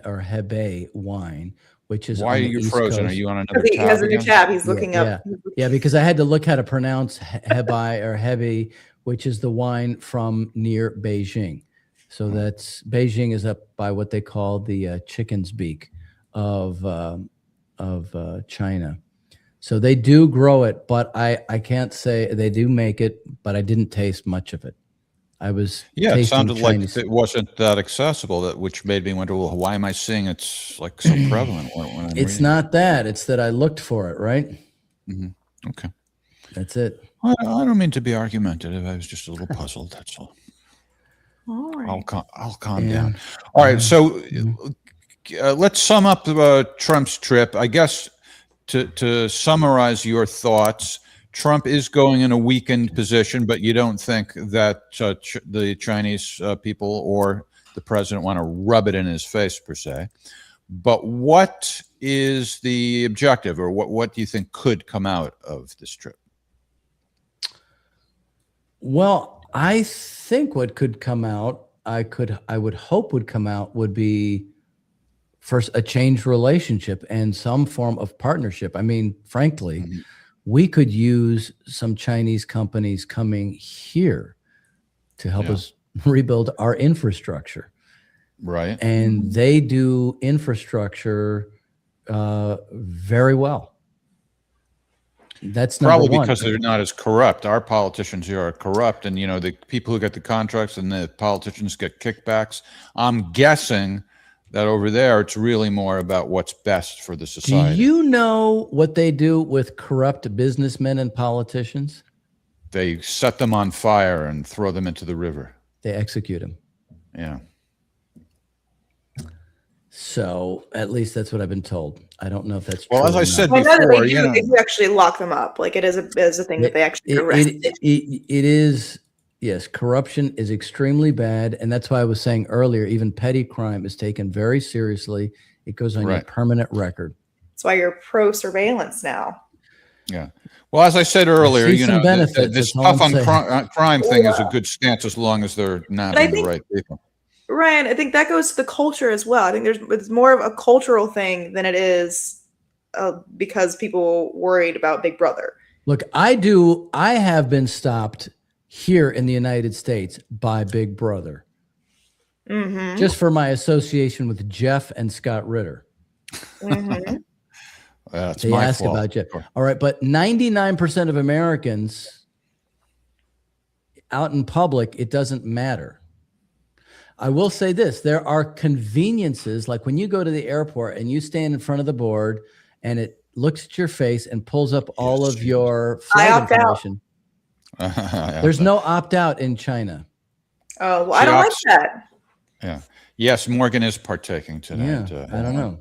or Hebei wine, which is Why on are the you East frozen? Coast. Are you on another He has tab a new again? tab. He's looking up. Yeah, because I had to look how to pronounce Hebei or Hebei, which is the wine from near Beijing. So that's Beijing is up by what they call the chicken's beak of China. So they do grow it, but I can't say they do make it, but I didn't taste much of it. I was Yeah, it tasting sounded Chinese. like it wasn't that accessible, which made me wonder, well, why am I seeing it's like so prevalent when I'm It's reading not that. It's that I looked for it, right? Okay. That's it. I don't mean to be argumentative. I was just a little puzzled. That's all. All right. I'll calm down. All right. So let's sum up Trump's trip. I guess to summarize your thoughts, Trump is going in a weakened position, but you don't think that the Chinese people or the president want to rub it in his face per se. But what is the objective, or what do you think could come out of this trip? Well, I think what could come out, I would hope would come out would be first a changed relationship and some form of partnership. I mean, frankly, we could use some Chinese companies coming here to help us rebuild our infrastructure. Right. And they do infrastructure very well. That's probably number one. because they're not as corrupt. Our politicians here are corrupt, and the people who get the contracts and the politicians get kickbacks. I'm guessing that over there, it's really more about what's best for the society. Do you know what they do with corrupt businessmen and politicians? They set them on fire and throw them into the river. They execute them. Yeah. So at least that's what I've been told. I don't know if that's well, true. as I said I know that before, they do actually lock them up. Like it is a thing that they actually arrest. It is, yes, corruption is extremely bad. And that's why I was saying earlier, even petty crime is taken very seriously. It goes on your permanent record. That's why you're pro surveillance now. Yeah. Well, as I said earlier, this tough on crime thing is a good stance as long as they're nabbing the right people. Ryan, I think that goes to the culture as well. I think it's more of a cultural thing than it is because people worried about Big Brother. Look, I have been stopped here in the United States by Big Brother. Just for my association with Jeff and Scott Ritter. That's they my ask fault. about Jeff. All right, but 99% of Americans out in public, it doesn't matter. I will say this, there are conveniences, like when you go to the airport and you stand in front of the board and it looks at your face and pulls up all of your flight information. There's no opt-out in China. Oh, well, I don't like that. Yeah. Yes, Morgan is partaking tonight. Yeah, I don't know.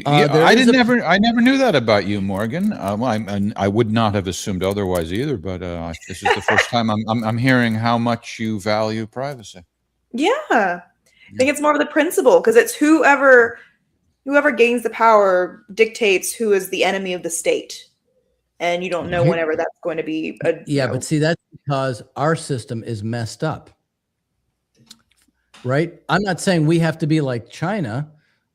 I never knew that about you, Morgan. I would not have assumed otherwise either, but this is the first time I'm hearing how much you value privacy. Yeah, I think it's more of the principle because it's whoever gains the power dictates who is the enemy of the state, and you don't know whenever that's going to be. But see, that's because our system is messed up, right? I'm not saying we have to be like China.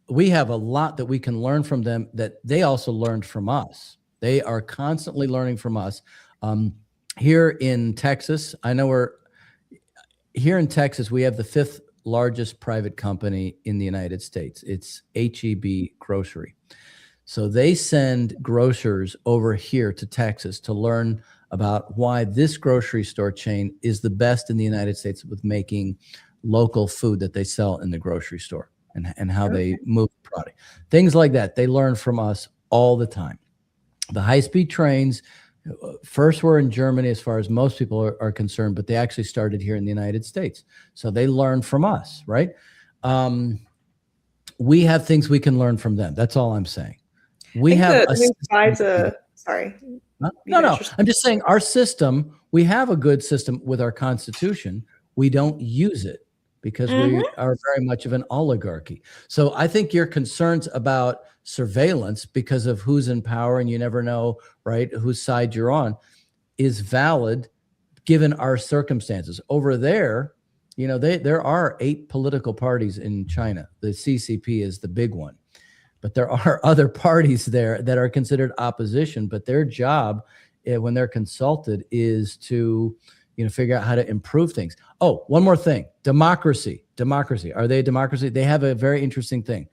We have a lot that we can learn from them that they also learned from us. They are constantly learning from us. Here in Texas, here in Texas, we have the 5th largest private company in the United States. It's HEB Grocery. So they send grocers over here to Texas to learn about why this grocery store chain is the best in the United States with making local food that they sell in the grocery store and how they move the product. Things like that. They learn from us all the time. The high-speed trains first were in Germany as far as most people are concerned, but they actually started here in the United States. So they learned from us, right? We have things we can learn from them. That's all I'm saying. We have sorry. No. I'm just saying our system, we have a good system with our Constitution. We don't use it because we are very much of an oligarchy. So I think your concerns about surveillance because of who's in power and you never know, right, whose side you're on is valid given our circumstances. Over there, You know, there are 8 political parties in China. The CCP is the big one, but there are other parties there that are considered opposition. But their job, when they're consulted, is to, you know, figure out how to improve things. Oh, one more thing: democracy. Are they a democracy? They have a very interesting thing.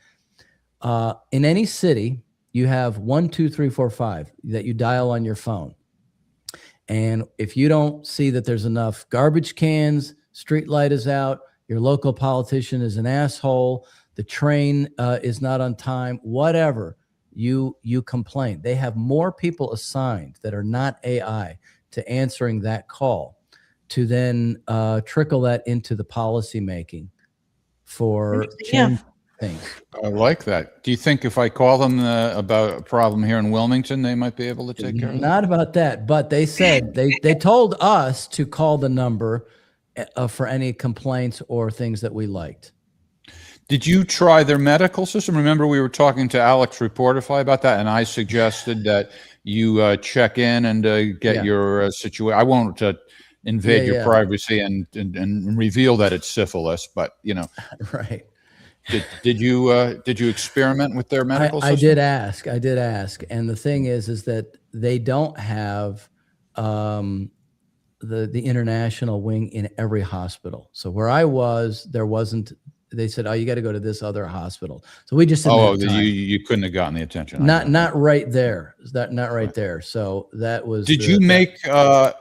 In any city, you have 1, 2, 3, 4, 5 that you dial on your phone. And if you don't see that there's enough garbage cans, street light is out, your local politician is an asshole, the train is not on time, whatever, you complain. They have more people assigned that are not AI to answering that call, to then trickle that into the policy making for change things. I like that. Do you think if I call them about a problem here in Wilmington, they might be able to take care of it? Not about that, but they said they told us to call the number for any complaints or things that we liked. Did you try their medical system? Remember, we were talking to Alex Reporterfly about that, and I suggested that you check in and get your situation. I won't invade your privacy and reveal that it's syphilis, but you know, right. Did you experiment with their medical system? I did ask, and the thing is that they don't have the international wing in every hospital. So where I was, there wasn't. They said, "Oh, you got to go to this other hospital." So we just you couldn't have gotten the attention. Not right there. Not right there. So that was. Did you make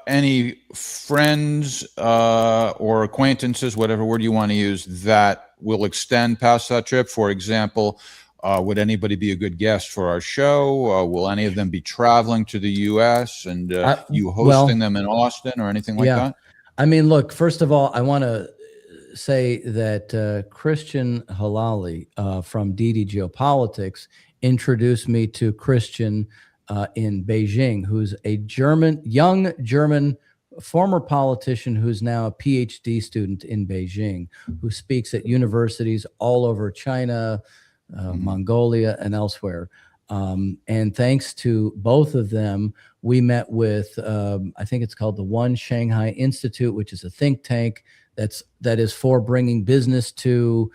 any friends or acquaintances, whatever word you want to use, that will extend past that trip? For example, would anybody be a good guest for our show? Will any of them be traveling to the U.S. and you hosting them in Austin or anything like that? I mean, look, first of all, I want to say that Christian Halali from DD Geopolitics introduced me to Christian in Beijing, who's a young German former politician who's now a PhD student in Beijing, who speaks at universities all over China, Mongolia, and elsewhere. And thanks to both of them, we met with, I think it's called the One Shanghai Institute, which is a think tank that is for bringing business to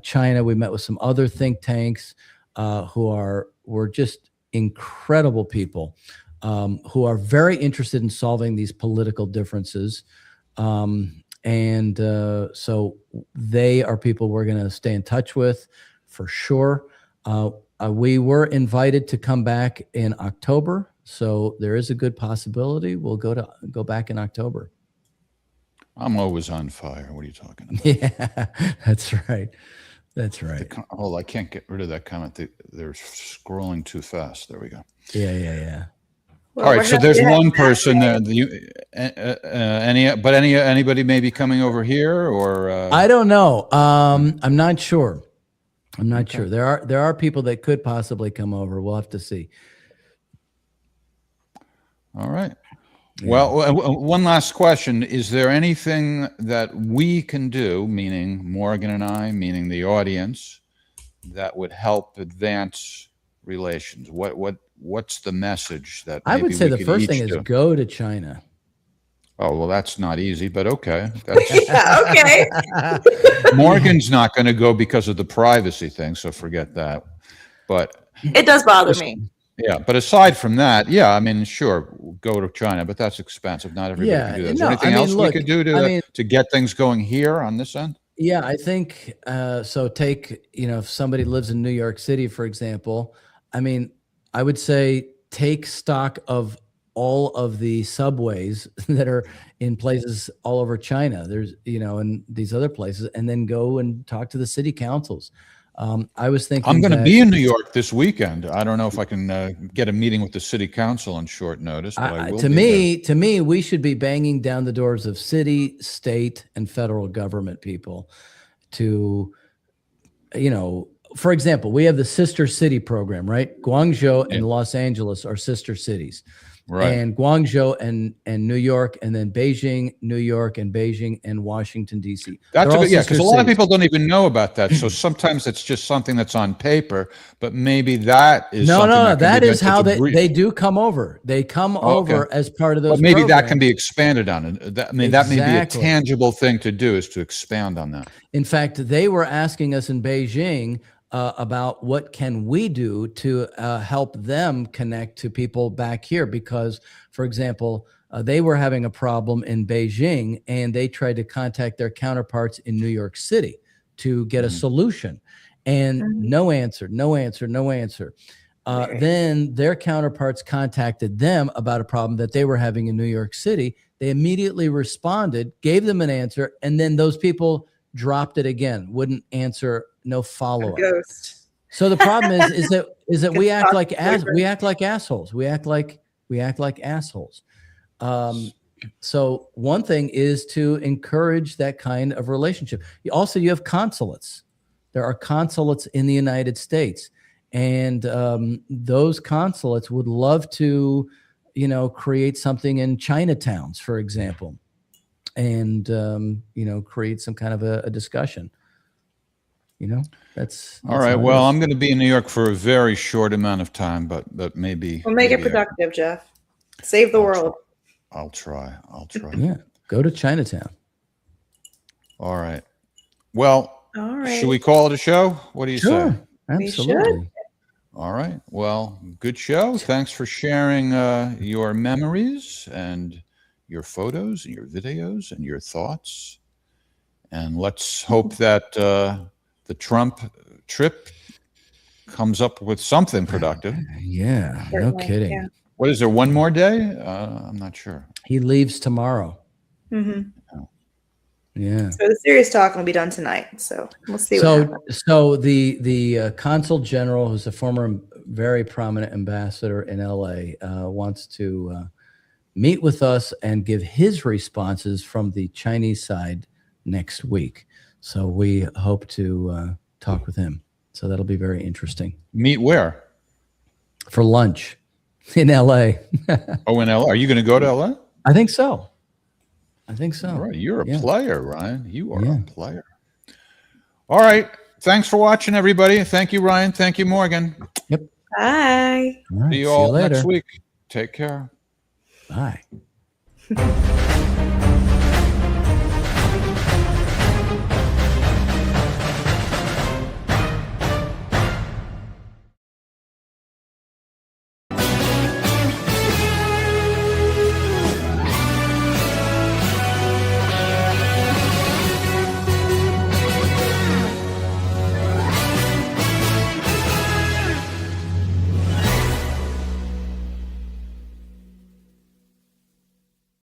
China. We met with some other think tanks were just incredible people who are very interested in solving these political differences. So they are people we're going to stay in touch with for sure. We were invited to come back in October, so there is a good possibility we'll go back in October. I'm always on fire. What are you talking about? Yeah, that's right. That's right. I can't get rid of that comment. They're scrolling too fast. There we go. Yeah. Well, all right. So there's one person there. Anybody maybe coming over here or? I don't know. I'm not sure. I'm not sure. There are people that could possibly come over. We'll have to see. All right. Yeah. Well, one last question. Is there anything that we can do, meaning Morgan and I, meaning the audience, that would help advance relations? What's the message that I would say the first thing is go to China. Oh, well, that's not easy, but okay. Yeah, okay. Morgan's not going to go because of the privacy thing, so forget that. But it does bother me. Yeah, but aside from that, yeah, I mean, sure, go to China, but that's expensive. Not everybody can do that. Is there anything else we could do to get things going here on this end? Yeah, I think so. Take, if somebody lives in New York City, for example, I mean, I would say take stock of all of the subways that are in places all over China. There's, and these other places, and then go and talk to the city councils. I was thinking I'm going to be in New York this weekend. I don't know if I can get a meeting with the city council on short notice, but I will. To me, we should be banging down the doors of city, state, and federal government people to, for example, we have the sister city program, right? Guangzhou and Los Angeles are sister cities. Right. and Guangzhou and New York, and then Beijing, New York, and Beijing and Washington, D.C. That's a good, yeah, because a lot of cities. people don't even know about that. So sometimes it's just something that's on paper, but maybe that is No, something no, no. that That is how they they do come over. They come over as part of those. But maybe that programs. can be expanded on. And that, I mean, that may be a Exactly. tangible thing to do, is to expand on that. In fact, they were asking us in Beijing about what can we do to help them connect to people back here, because, for example, they were having a problem in Beijing and they tried to contact their counterparts in New York City to get a solution, and no answer. Then their counterparts contacted them about a problem that they were having in New York City. They immediately responded, gave them an answer, and then those people dropped it again, wouldn't answer, no follow-up. Ghost. So the problem is that we act like assholes. We act like assholes. So one thing is to encourage that kind of relationship. Also, you have consulates. There are consulates in the United States, and those consulates would love to, create something in Chinatowns, for example, and create some kind of a discussion. That's All right. Well, I'm going to be in New York for a very short amount of time, but maybe We'll make it productive, Jeff. Save the world. I'll try. Yeah, go to Chinatown. All right. Well, All right. should we call it a show? What do you say? Absolutely. All right. Well, good show. Thanks for sharing your memories and your photos and your videos and your thoughts. And let's hope that the Trump trip comes up with something productive. Yeah, no kidding. Yeah. What is there, one more day? I'm not sure. He leaves tomorrow. Mm-hmm. Yeah. So the serious talk will be done tonight. So we'll see what happens. So the consul general, who's a former very prominent ambassador in LA, wants to meet with us and give his responses from the Chinese side next week. So we hope to talk with him. So that'll be very interesting. Meet where? For lunch in LA. Oh, in LA. Are you going to go to LA? I think so. All right. You're a player, Ryan. You are a player. All right. Thanks for watching, everybody. Thank you, Ryan. Thank you, Morgan. Yep. Bye. All right, See you all later. next week. Take care. Bye.